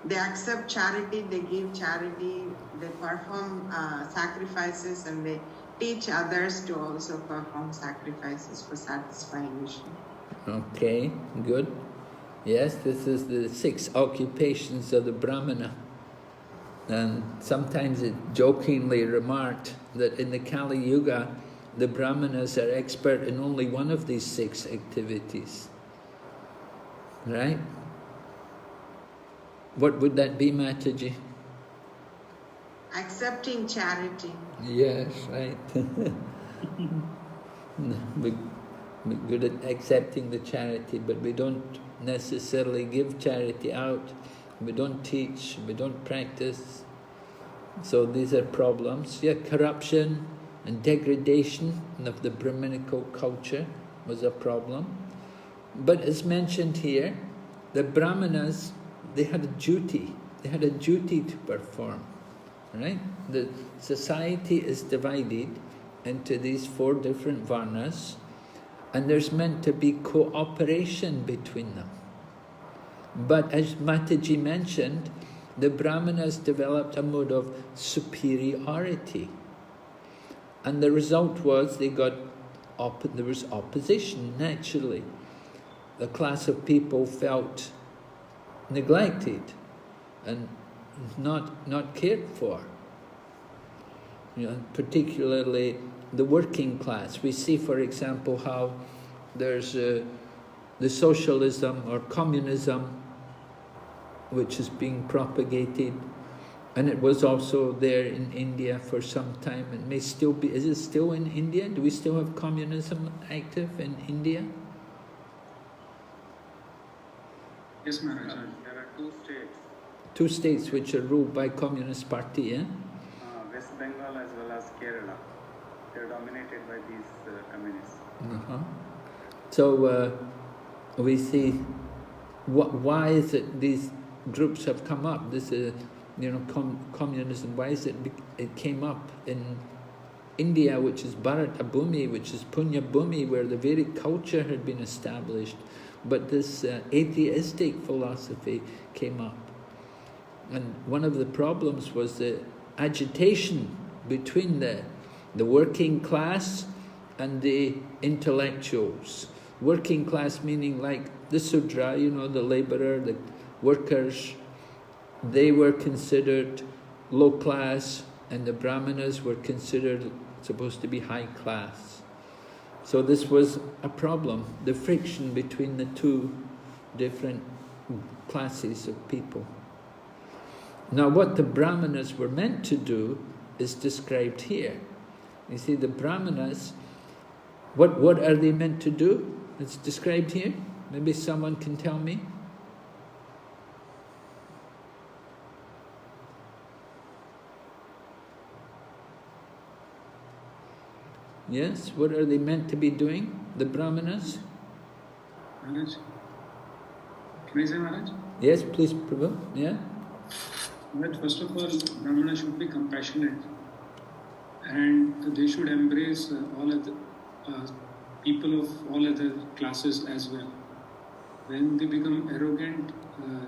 They accept charity. They give charity. They perform sacrifices, and they teach others to also perform sacrifices for satisfying Vishnu. Okay, good. Yes, this is the 6 occupations of the Brahmana. And sometimes it jokingly remarked that in the Kali Yuga, the Brahmanas are expert in only one of these 6 activities. Right? What would that be, Mataji? Accepting charity. Yes, right. We're good at accepting the charity, but we don't necessarily give charity out. We don't teach, we don't practice. So these are problems. Yeah, corruption and degradation of the Brahminical culture was a problem. But as mentioned here, the Brahmanas, they had a duty. They had a duty to perform. Right? The society is divided into these 4 different varnas, and there's meant to be cooperation between them. But as Mataji mentioned, the Brahmanas developed a mode of superiority. And the result was there was opposition, naturally. The class of people felt neglected and not cared for. You know, particularly the working class. We see, for example, how there's the socialism or communism which is being propagated, and it was also there in India for some time. It may still be. Is it still in India? Do we still have communism active in India? Yes, Maharaj. There are 2 states, 2 states which are ruled by Communist Party, eh? West Bengal as well as Kerala. They are dominated by these communists. So we see, why is it these groups have come up. This is, communism. Why is it? It came up in India, which is Bharata Bhumi, which is Punya Bhumi, where the Vedic culture had been established. But this atheistic philosophy came up. And one of the problems was the agitation between the working class and the intellectuals. Working class meaning like the Sudra, the labourer, the workers, they were considered low class, and the Brahmanas were considered supposed to be high class. So this was a problem, the friction between the two different classes of people. Now what the Brahmanas were meant to do is described here. You see, the Brahmanas, what are they meant to do? It's described here. Maybe someone can tell me. Yes, what are they meant to be doing, the Brahmanas? Maharaj, can I say, Maharaj? Yes, please, Prabhu. Yeah. Maharaj, first of all, Brahmana should be compassionate, and they should embrace all other people of all other classes as well. When they become arrogant,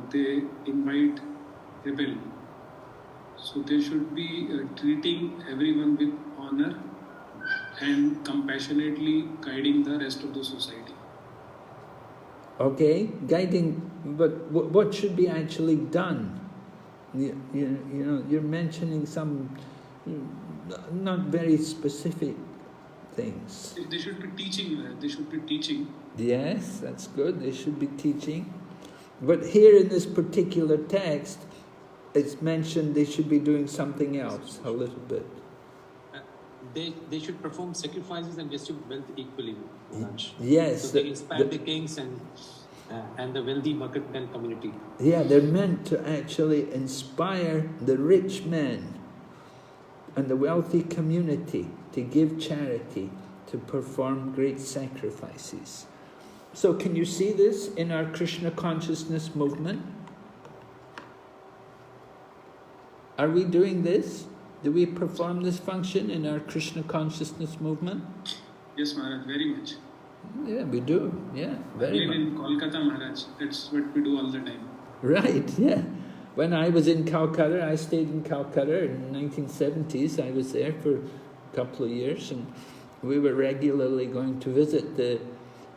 they invite rebellion. So they should be treating everyone with honor and compassionately guiding the rest of the society. Okay, guiding, but what should be actually done? You're mentioning some not very specific things. They should be teaching. They should be teaching. Yes, that's good. They should be teaching. But here in this particular text, it's mentioned they should be doing something else a little bit. They should perform sacrifices and distribute wealth equally. Yes. So they inspire the kings and the wealthy mercantile community. Yeah, they're meant to actually inspire the rich men and the wealthy community to give charity, to perform great sacrifices. So can you see this in our Krishna consciousness movement? Are we doing this? Do we perform this function in our Krishna consciousness movement? Yes, Maharaj, very much. Yeah, we do. Yeah, very much. In Kolkata, Maharaj, that's what we do all the time. Right, yeah. When I was in Calcutta, I stayed in Calcutta in the 1970s. I was there for a couple of years, and we were regularly going to visit the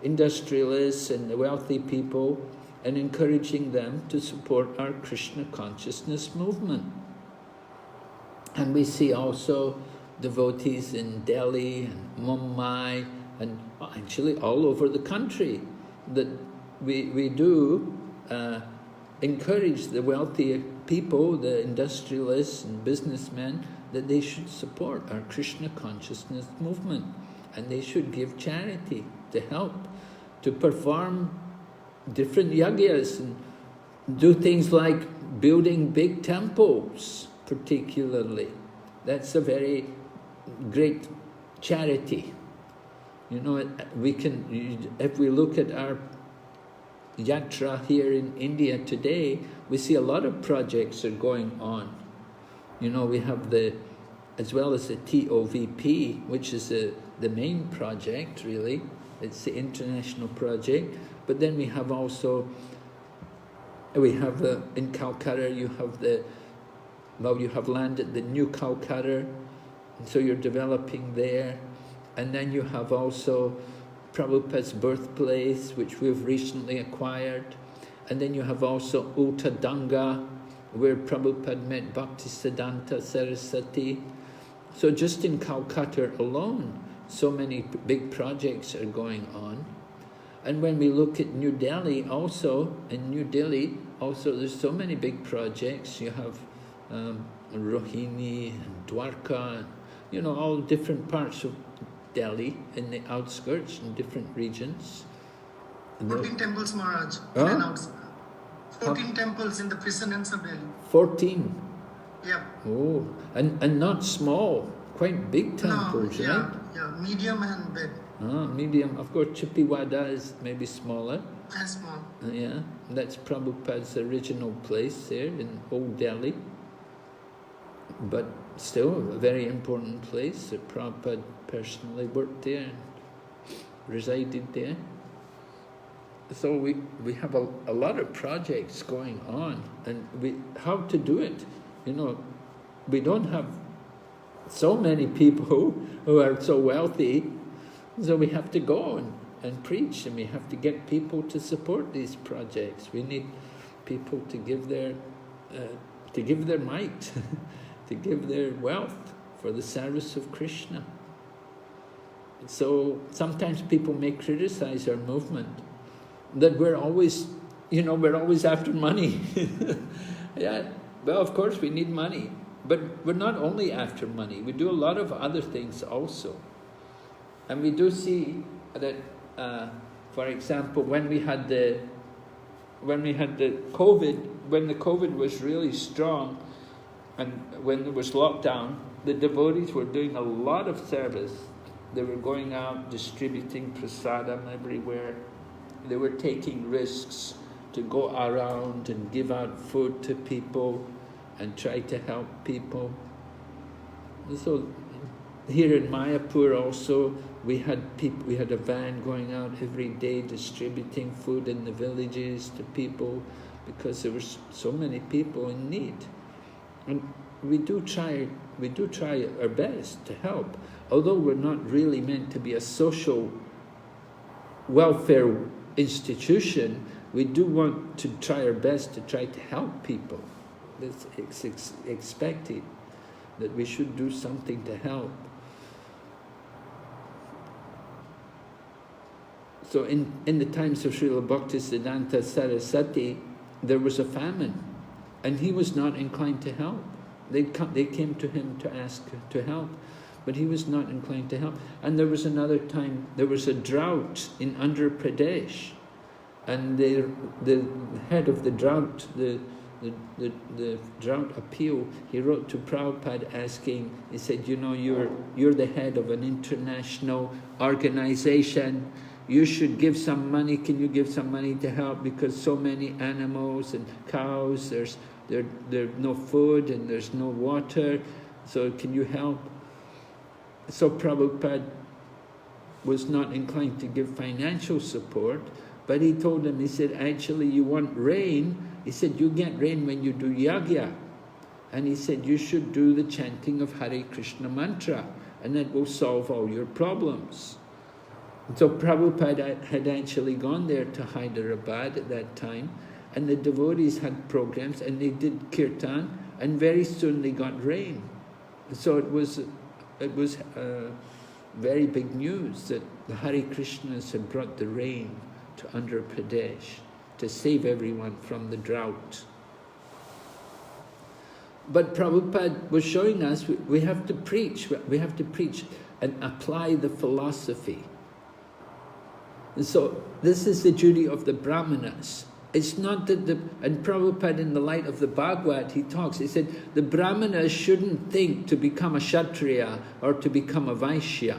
industrialists and the wealthy people and encouraging them to support our Krishna consciousness movement. And we see also devotees in Delhi and Mumbai and actually all over the country that we do encourage the wealthy people, the industrialists and businessmen, that they should support our Krishna consciousness movement, and they should give charity to help, to perform different yagyas and do things like building big temples. Particularly, that's a very great charity. We can, if we look at our yatra here in India today, we see a lot of projects are going on. We have as well as the TOVP, which is the main project, really. It's the international project. But then we have also, in Calcutta, you have land at the New Calcutta, and so you're developing there. And then you have also Prabhupada's birthplace, which we've recently acquired. And then you have also Uttadanga, where Prabhupada met BhaktiVedanta Saraswati. So just in Calcutta alone, so many big projects are going on. And when we look at New Delhi also, there's so many big projects. You have Rohini and Dwarka, all different parts of Delhi in the outskirts and different regions. 14 temples, Maharaj. 14 temples in the precincts of Delhi. 14? Yeah. Oh, and not small, quite big temples, no, yeah, right? Yeah, medium and big. Medium. Of course, Chippiwada is maybe smaller. And small. Yeah, that's Prabhupada's original place there in Old Delhi. But still a very important place. Prabhupada personally worked there and resided there. So we have a lot of projects going on, and how to do it. We don't have so many people who are so wealthy, so we have to go and preach, and we have to get people to support these projects. We need people to give their might, to give their wealth for the service of Krishna. So sometimes people may criticize our movement, that we're always after money. Yeah, well, of course we need money, but we're not only after money. We do a lot of other things also. And we do see that, for example, when the COVID was really strong, and when there was lockdown, the devotees were doing a lot of service. They were going out distributing prasadam everywhere. They were taking risks to go around and give out food to people and try to help people. So here in Mayapur also, we had a van going out every day distributing food in the villages to people because there were so many people in need. And we do try our best to help, although we're not really meant to be a social welfare institution. We do want to try our best to try to help people. It's expected that we should do something to help. So in the times of Srila BhaktiVedanta Saraswati, there was a famine, and he was not inclined to help. They came to him to ask to help, but he was not inclined to help. And there was another time, there was a drought in Andhra Pradesh, and the head of the drought, the drought appeal, he wrote to Prabhupada asking, he said, you're the head of an international organization, you should give some money. Can you give some money to help? Because so many animals and cows, there's no food and there's no water. So can you help? So Prabhupada was not inclined to give financial support, but he told him, he said, actually you want rain? He said, you get rain when you do yagya. And he said, you should do the chanting of Hare Krishna mantra, and that will solve all your problems. So Prabhupada had actually gone there to Hyderabad at that time, and the devotees had programs, and they did kirtan, and very soon they got rain. So it was very big news that the Hare Krishnas had brought the rain to Andhra Pradesh to save everyone from the drought. But Prabhupada was showing us we have to preach and apply the philosophy. And so this is the duty of the Brahmanas. It's not that and Prabhupada in the light of the Bhagavad, he said, the Brahmanas shouldn't think to become a Kshatriya or to become a Vaishya.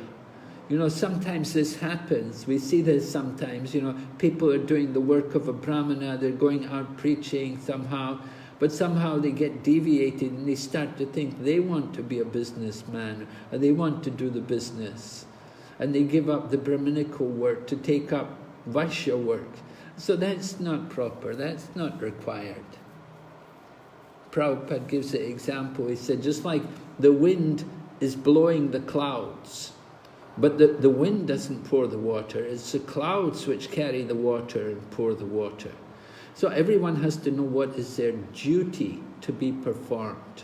Sometimes this happens. We see this sometimes, people are doing the work of a Brahmana, they're going out preaching somehow, but somehow they get deviated and they start to think they want to be a businessman or they want to do the business. And they give up the Brahminical work to take up Vaishya work. So that's not proper, that's not required. Prabhupada gives an example. He said, just like the wind is blowing the clouds, but the wind doesn't pour the water, it's the clouds which carry the water and pour the water. So everyone has to know what is their duty to be performed.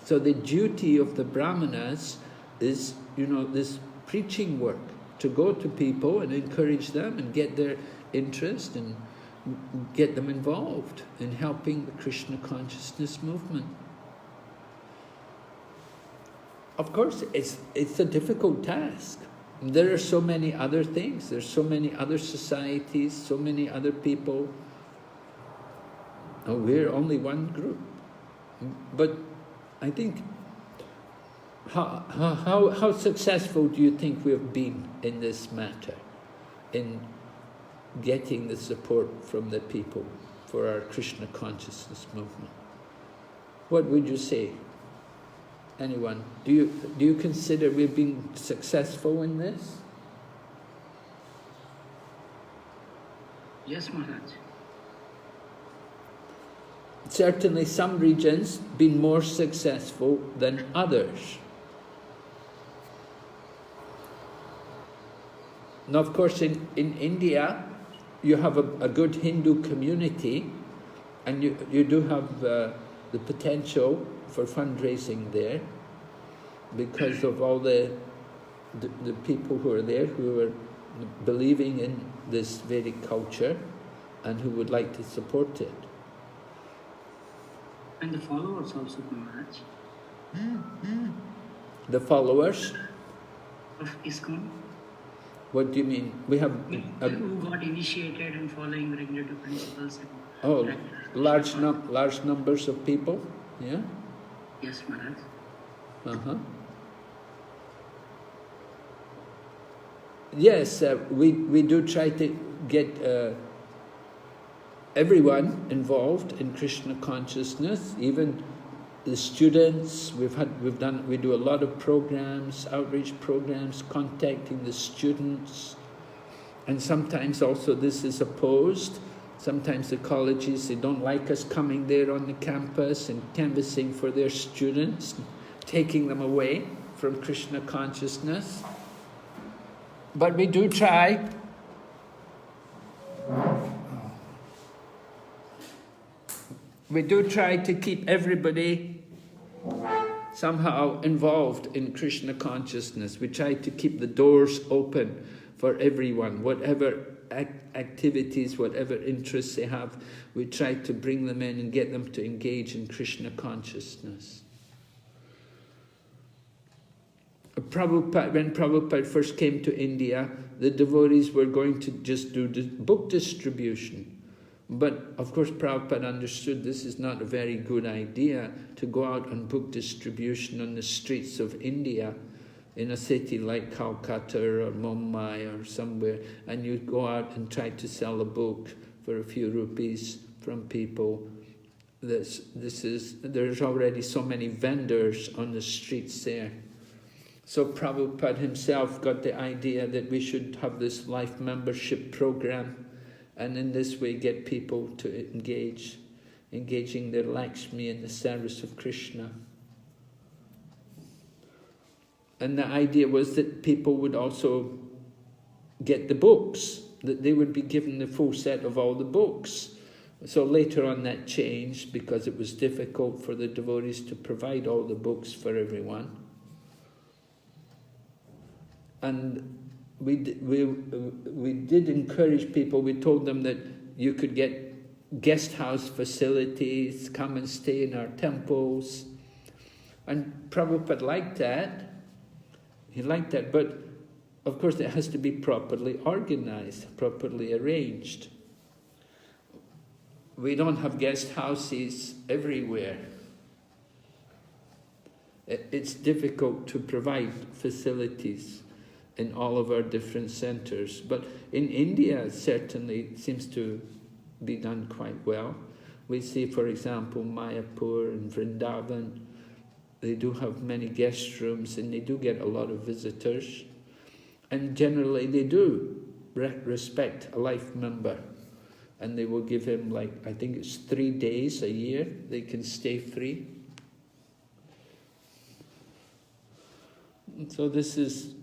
So the duty of the Brahmanas is, this preaching work, to go to people and encourage them and get their interest and get them involved in helping the Krishna consciousness movement. Of course, it's a difficult task. There are so many other things, there's so many other societies, so many other people. We're only one group. But I think How successful do you think we have been in this matter, in getting the support from the people for our Krishna consciousness movement? What would you say? Anyone? Do you consider we've been successful in this? Yes, Maharaj. Certainly some regions been more successful than others. Now, of course, in India, you have a good Hindu community, and you do have the potential for fundraising there because of all the people who are there who are believing in this Vedic culture and who would like to support it. And the followers also, Maharaj. The followers? Of ISKCON. What do you mean? We have... who got initiated and following regulative principles. And large numbers of people? Yeah? Yes, Maharaj. Uh-huh. Yes, we do try to get everyone involved in Krishna consciousness, even the students. We do a lot of programs, outreach programs, contacting the students, and sometimes also this is opposed. Sometimes the colleges, they don't like us coming there on the campus and canvassing for their students, taking them away from Krishna consciousness. But we do try. We do try to keep everybody somehow involved in Krishna consciousness. We try to keep the doors open for everyone, whatever activities, whatever interests they have, we try to bring them in and get them to engage in Krishna consciousness. When Prabhupada first came to India, the devotees were going to just do book distribution. But of course Prabhupada understood this is not a very good idea to go out on book distribution on the streets of India in a city like Calcutta or Mumbai or somewhere, and you go out and try to sell a book for a few rupees from people. There's already so many vendors on the streets there. So Prabhupada himself got the idea that we should have this life membership program, and in this way get people to engaging their Lakshmi in the service of Krishna. And the idea was that people would also get the books, that they would be given the full set of all the books. So later on that changed because it was difficult for the devotees to provide all the books for everyone. And we did encourage people. We told them that you could get guest house facilities, come and stay in our temples. And Prabhupada liked that. He liked that, but of course it has to be properly organized, properly arranged. We don't have guest houses everywhere. It's difficult to provide facilities in all of our different centers. But in India, certainly it seems to be done quite well. We see, for example, Mayapur and Vṛndāvana, they do have many guest rooms and they do get a lot of visitors. And generally they do respect a life member. And they will give him, like, I think it's 3 days a year they can stay free. And so this is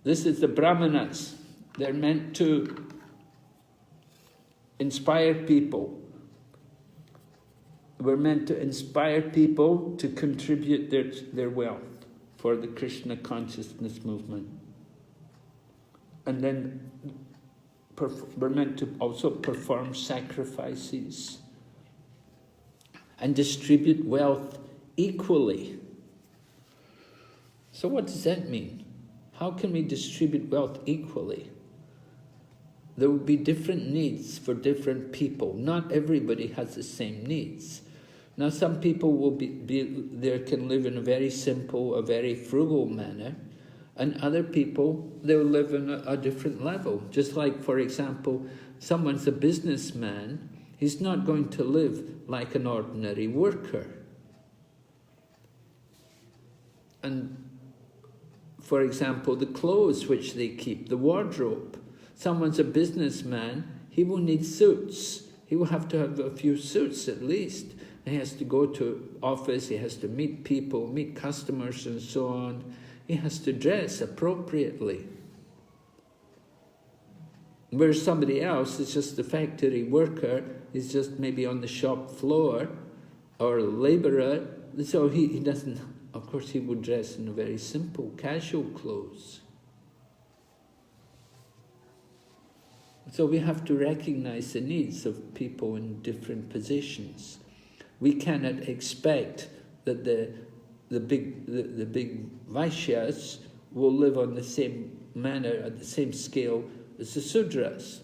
the Brahmanas. They're meant to inspire people. We're meant to inspire people to contribute their wealth for the Krishna consciousness movement. And then we're meant to also perform sacrifices and distribute wealth equally. So what does that mean? How can we distribute wealth equally? There will be different needs for different people. Not everybody has the same needs. Now some people will there can live in a very simple, a very frugal manner, and other people, they'll live in a different level. Just like, for example, someone's a businessman, he's not going to live like an ordinary worker. And for example, the clothes which they keep, the wardrobe. Someone's a businessman, he will need suits. He will have to have a few suits at least. He has to go to office, he has to meet people, meet customers and so on. He has to dress appropriately. Whereas somebody else is just a factory worker, he's just maybe on the shop floor, or a labourer, so he doesn't, of course he would dress in a very simple, casual clothes. So we have to recognize the needs of people in different positions. We cannot expect that the big Vaishyas will live on the same manner, at the same scale as the Sudras.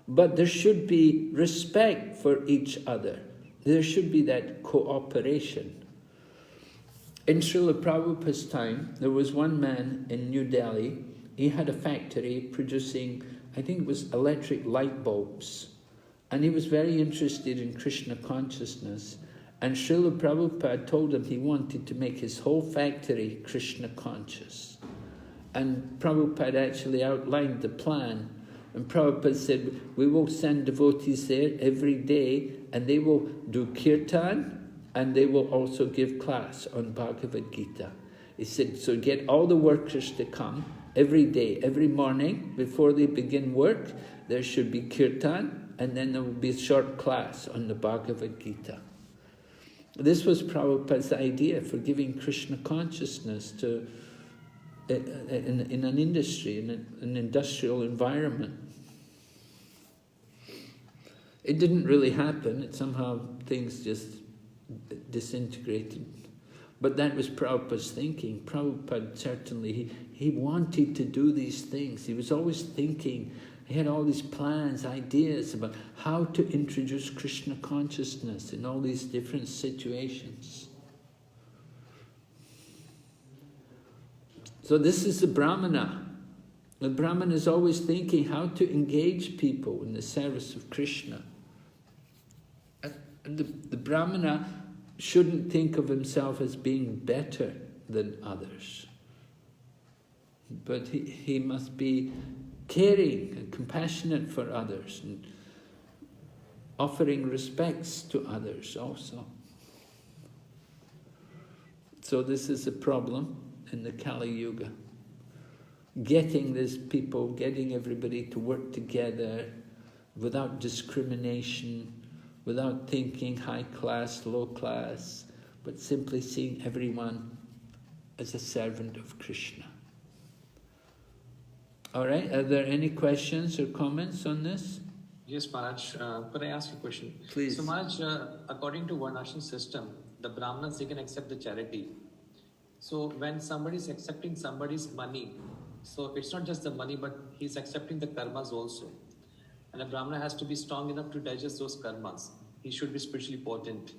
But there should be respect for each other. There should be that cooperation. In Srila Prabhupada's time, there was one man in New Delhi. He had a factory producing, I think it was electric light bulbs. And he was very interested in Krishna consciousness. And Srila Prabhupada told him he wanted to make his whole factory Krishna conscious. And Prabhupada actually outlined the plan. And Prabhupada said, we will send devotees there every day, and they will do kirtan, and they will also give class on Bhagavad Gita. He said, so get all the workers to come every day, every morning, before they begin work, there should be kirtan, and then there will be a short class on the Bhagavad Gita. This was Prabhupada's idea for giving Krishna consciousness to in an industry, in an industrial environment. It didn't really happen. It somehow things just disintegrated. But that was Prabhupada's thinking. Prabhupada certainly, he wanted to do these things. He was always thinking. He had all these plans, ideas about how to introduce Krishna consciousness in all these different situations. So this is the Brahmana. The Brahmana is always thinking how to engage people in the service of Krishna. And the Brahmana shouldn't think of himself as being better than others. But he must be caring and compassionate for others and offering respects to others also. So this is a problem in the Kali Yuga. Getting these people, getting everybody to work together without discrimination, without thinking high class, low class, but simply seeing everyone as a servant of Krishna. All right, are there any questions or comments on this? Yes, Maharaj. Could I ask you a question? Please. So, Maharaj, according to Varnashram system, the Brahmanas, they can accept the charity. So, when somebody is accepting somebody's money, so it's not just the money, but he's accepting the karmas also. And a Brahmana has to be strong enough to digest those karmas. He should be spiritually potent.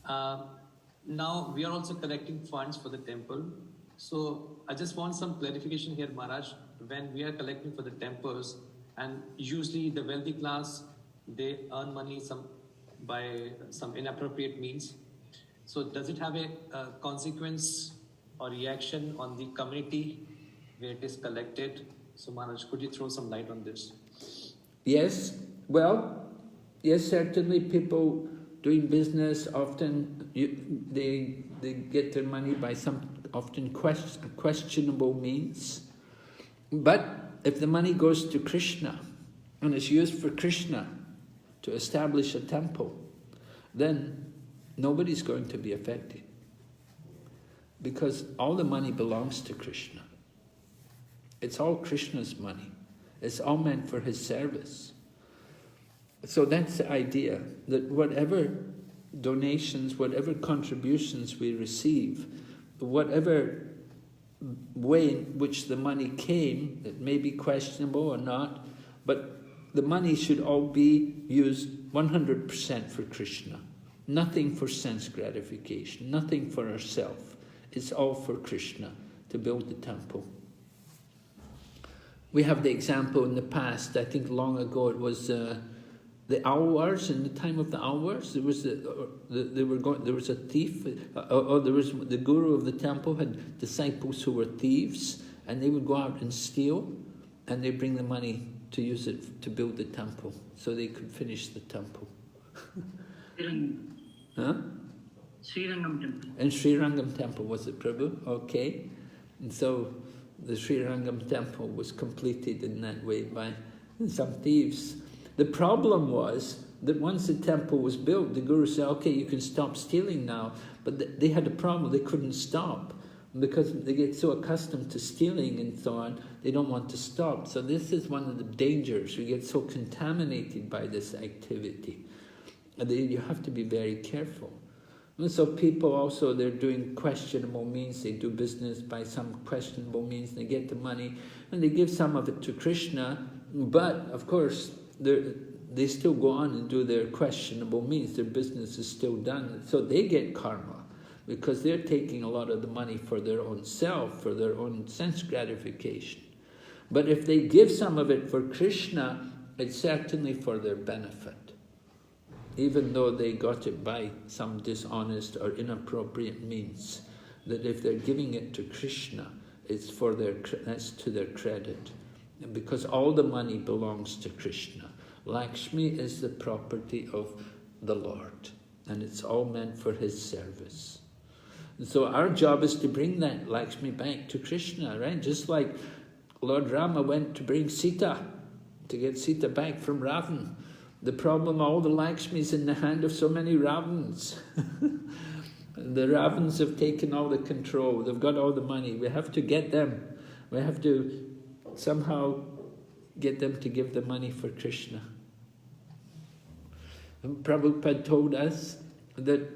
Now, we are also collecting funds for the temple. So, I just want some clarification here, Maharaj. When we are collecting for the temples, and usually the wealthy class, they earn money by some inappropriate means. So does it have a consequence or reaction on the community where it is collected? So Maharaj, could you throw some light on this? Yes, well, yes, certainly people doing business often, they get their money by some often questionable means. But if the money goes to Krishna and is used for Krishna to establish a temple, then nobody's going to be affected. Because all the money belongs to Krishna. It's all Krishna's money. It's all meant for his service. So that's the idea, that whatever donations, whatever contributions we receive, whatever way in which the money came, that may be questionable or not, but the money should all be used 100% for Krishna. Nothing for sense gratification, nothing for ourselves. It's all for Krishna, to build the temple. We have the example in the past, I think long ago, it was the Alwars. In the time of the Alwars, there was a thief, the guru of the temple had disciples who were thieves, and they would go out and steal, and they bring the money to use it to build the temple, so they could finish the temple. Huh? Srirangam temple. And Srirangam temple, was it, Prabhu? Okay. And so the Srirangam temple was completed in that way by some thieves. The problem was that once the temple was built, the Guru said, okay, you can stop stealing now. But they had a problem, they couldn't stop. Because they get so accustomed to stealing and so on, they don't want to stop. So this is one of the dangers. We get so contaminated by this activity. And you have to be very careful. And so people also, they're doing questionable means. They do business by some questionable means. They get the money and they give some of it to Krishna. But, of course, they still go on and do their questionable means. Their business is still done. So they get karma, because they're taking a lot of the money for their own self, for their own sense gratification. But if they give some of it for Krishna, it's certainly for their benefit, even though they got it by some dishonest or inappropriate means. That if they're giving it to Krishna, it's for that's to their credit, because all the money belongs to Krishna. Lakshmi is the property of the Lord, and it's all meant for his service. And so our job is to bring that Lakshmi back to Krishna, right? Just like Lord Rama went to bring Sita, to get Sita back from Ravan. The problem, all the Lakshmis in the hand of so many Ravans. The Ravans have taken all the control. They've got all the money. We have to get them. We have to somehow get them to give the money for Krishna. And Prabhupada told us that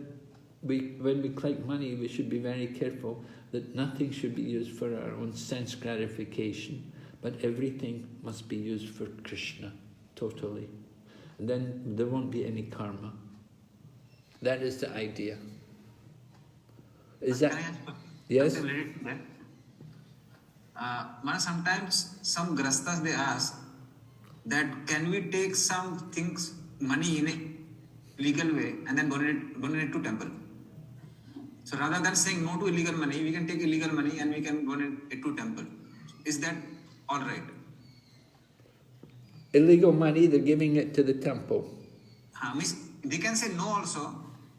when we collect money, we should be very careful that nothing should be used for our own sense gratification, but everything must be used for Krishna, totally. And then there won't be any karma. That is the idea. Is that... Yes? Sometimes some grastas, they ask that can we take some things, money in a legal way and then donate to temple. So rather than saying no to illegal money, we can take illegal money and we can donate it to temple. Is that all right? Illegal money, they're giving it to the temple. They can say no also,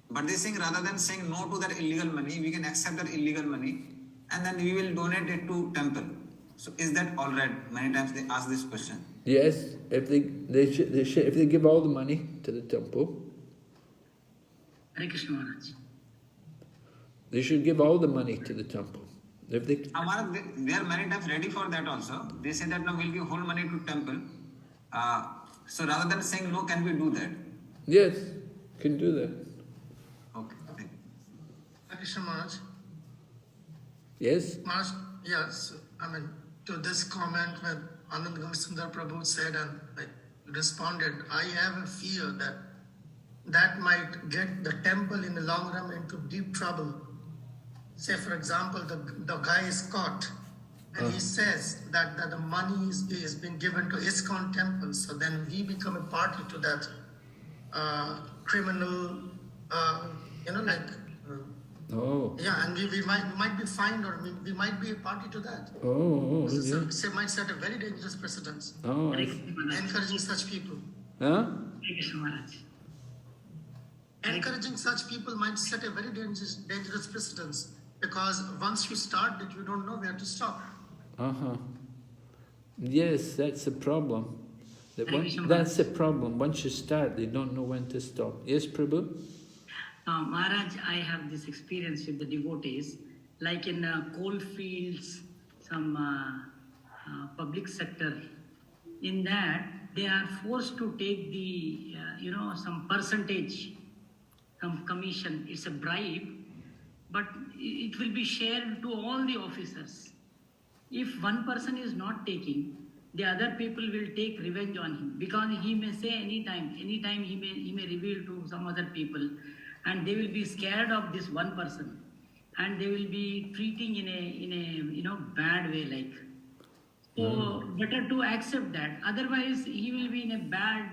but they're saying rather than saying no to that illegal money, we can accept that illegal money and then we will donate it to temple. So is that all right? Many times they ask this question. Yes, if they give all the money to the temple. Hare Krishna Maharaj. They should give all the money to the temple. If they are many times ready for that also. They say that now we'll give whole money to temple. So rather than saying no, can we do that? Yes, can do that. Okay, thank you. Hare Krishna Maharaj. Yes? Maharaj, yes, to this comment when Anand Gosundar Prabhu said and I responded, I have a fear that might get the temple in the long run into deep trouble. Say, for example, the guy is caught and he says that the money is being given to ISKCON temple, so then we become a party to that criminal, yeah, and we might be fined or we might be a party to that. So might set a very dangerous precedence. Encouraging such people. Huh? Encouraging such people might set a very dangerous precedence, because once you start it, you don't know where to stop. Yes, that's the problem. That's the problem. Once you start, they don't know when to stop. Yes, Prabhu? Maharaj, I have this experience with the devotees, like in coal fields, some public sector. In that, they are forced to take the, some percentage, some commission. It's a bribe, but it will be shared to all the officers. If one person is not taking, the other people will take revenge on him, because he may say anytime he may reveal to some other people and they will be scared of this one person, and they will be treating in a bad way, like. So better to accept that. Otherwise, he will be in a bad,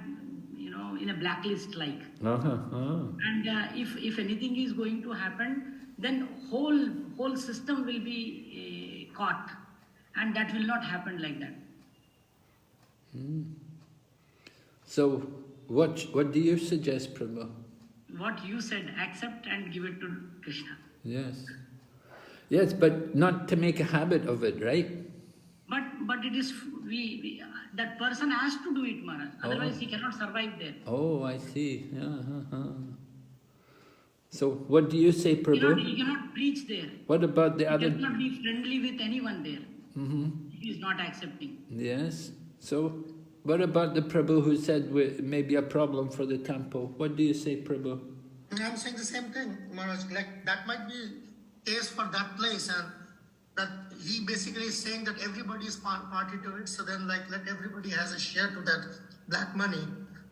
in a blacklist, like. And if anything is going to happen, then whole system will be caught, and that will not happen like that. So, what do you suggest, Prabhu? What you said, accept and give it to Krishna. Yes. Yes, but not to make a habit of it, right? But it is, that person has to do it, Maharaj. Otherwise he cannot survive there. Oh, I see. So what do you say, Prabhu? He cannot preach there. What about the other? He cannot be friendly with anyone there. He is not accepting. Yes. So what about the Prabhu who said maybe a problem for the temple? What do you say, Prabhu? I'm saying the same thing, Maharaj. Like, that might be case for that place, and that he basically is saying that everybody is party to it, so then like let everybody has a share to that black money,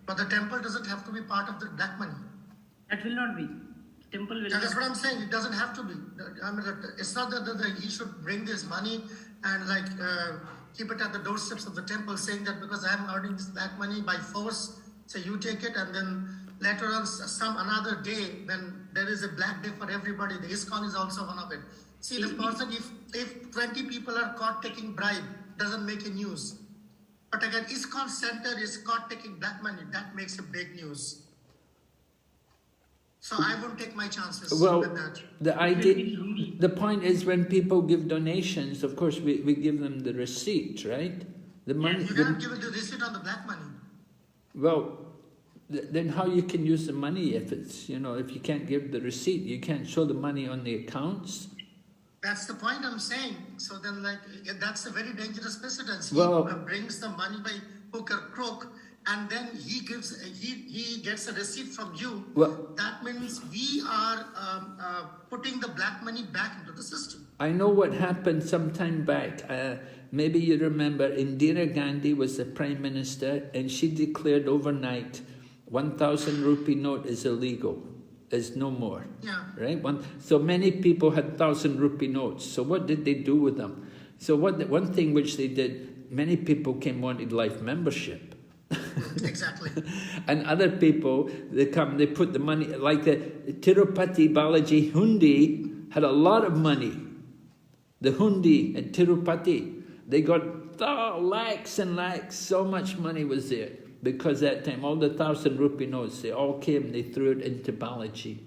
but the temple doesn't have to be part of the black money. That will not be. Temple will. That's what I'm saying. It doesn't have to be. I mean, it's not that he should bring this money and like keep it at the doorsteps of the temple, saying that because I'm earning this black money by force, so you take it, and then later on some another day when there is a black day for everybody, the ISKCON is also one of it. See, the person, if 20 people are caught taking bribe, doesn't make a news. But again, ISKCON center is caught taking black money, that makes a big news. So I won't take my chances with that. The point is, when people give donations, of course we give them the receipt, right? The money. You cannot give it the receipt on the black money. Well, then how you can use the money if it's, if you can't give the receipt, you can't show the money on the accounts? That's the point I'm saying. So then, like, that's a very dangerous precedence. He brings the money by hook or crook, and then he gets a receipt from you. Well, that means we are putting the black money back into the system. I know what happened some time back. Maybe you remember, Indira Gandhi was the Prime Minister, and she declared overnight 1,000 rupee note is illegal. Is no more, right? So many people had 1,000 rupee notes. So what did they do with them? So one thing which they did, many people wanted life membership. Exactly. And other people, they put the money, like the Tirupati Balaji Hundi had a lot of money. The Hundi at Tirupati, they got lakhs and lakhs, so much money was there. Because that time, all the 1,000 rupee notes, they all came, they threw it into Balaji.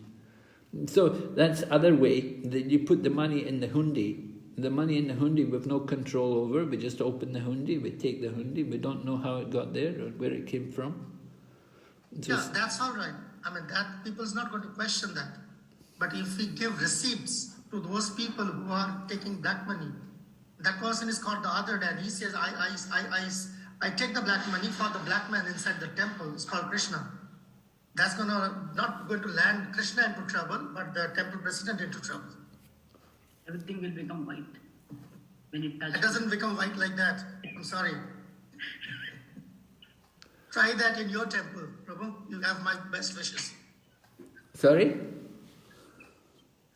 So that's other way, that you put the money in the hundi. The money in the hundi we have no control over, we just open the hundi, we take the hundi, we don't know how it got there or where it came from. That's all right. I mean, that people's not going to question that. But if we give receipts to those people who are taking black money, that person is called the other dad. He says, I take the black money for the black man inside the temple. It's called Krishna. That's not going to land Krishna into trouble, but the temple president into trouble. Everything will become white when it touches. It doesn't become white like that. I'm sorry. Try that in your temple, Prabhu. You have my best wishes. Sorry?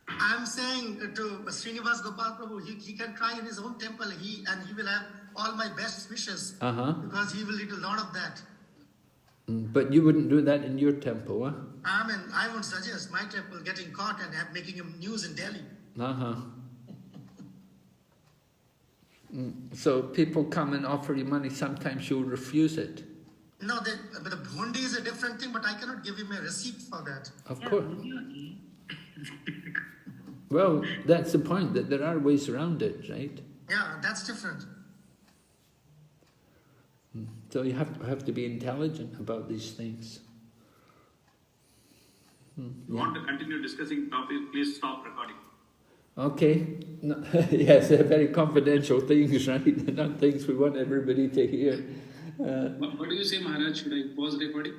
I'm saying to Srinivas Gopal Prabhu, he can try in his own temple, he will have all my best wishes, because he will need a lot of that. But you wouldn't do that in your temple, huh? I mean, I would suggest my temple getting caught and making him news in Delhi. So people come and offer you money, sometimes you'll refuse it. No, but the bhundi is a different thing, but I cannot give him a receipt for that. Of course. Well, that's the point, that there are ways around it, right? Yeah, that's different. So you have to be intelligent about these things. If you want to continue discussing topic, please stop recording. Okay. No, yes, they're very confidential things, right? They're not things we want everybody to hear. What do you say, Maharaj? Should I pause recording?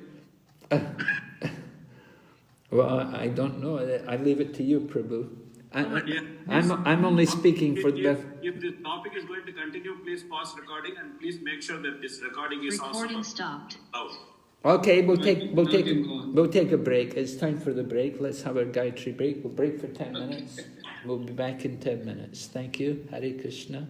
Well, I don't know. I leave it to you, Prabhu. I'm only speaking for the... If this topic is going to continue, please pause recording and please make sure that this recording is recording stopped. Out. Okay, we'll take a break. It's time for the break. Let's have our Gayatri break. We'll break for 10 minutes. We'll be back in 10 minutes. Thank you. Hare Krishna.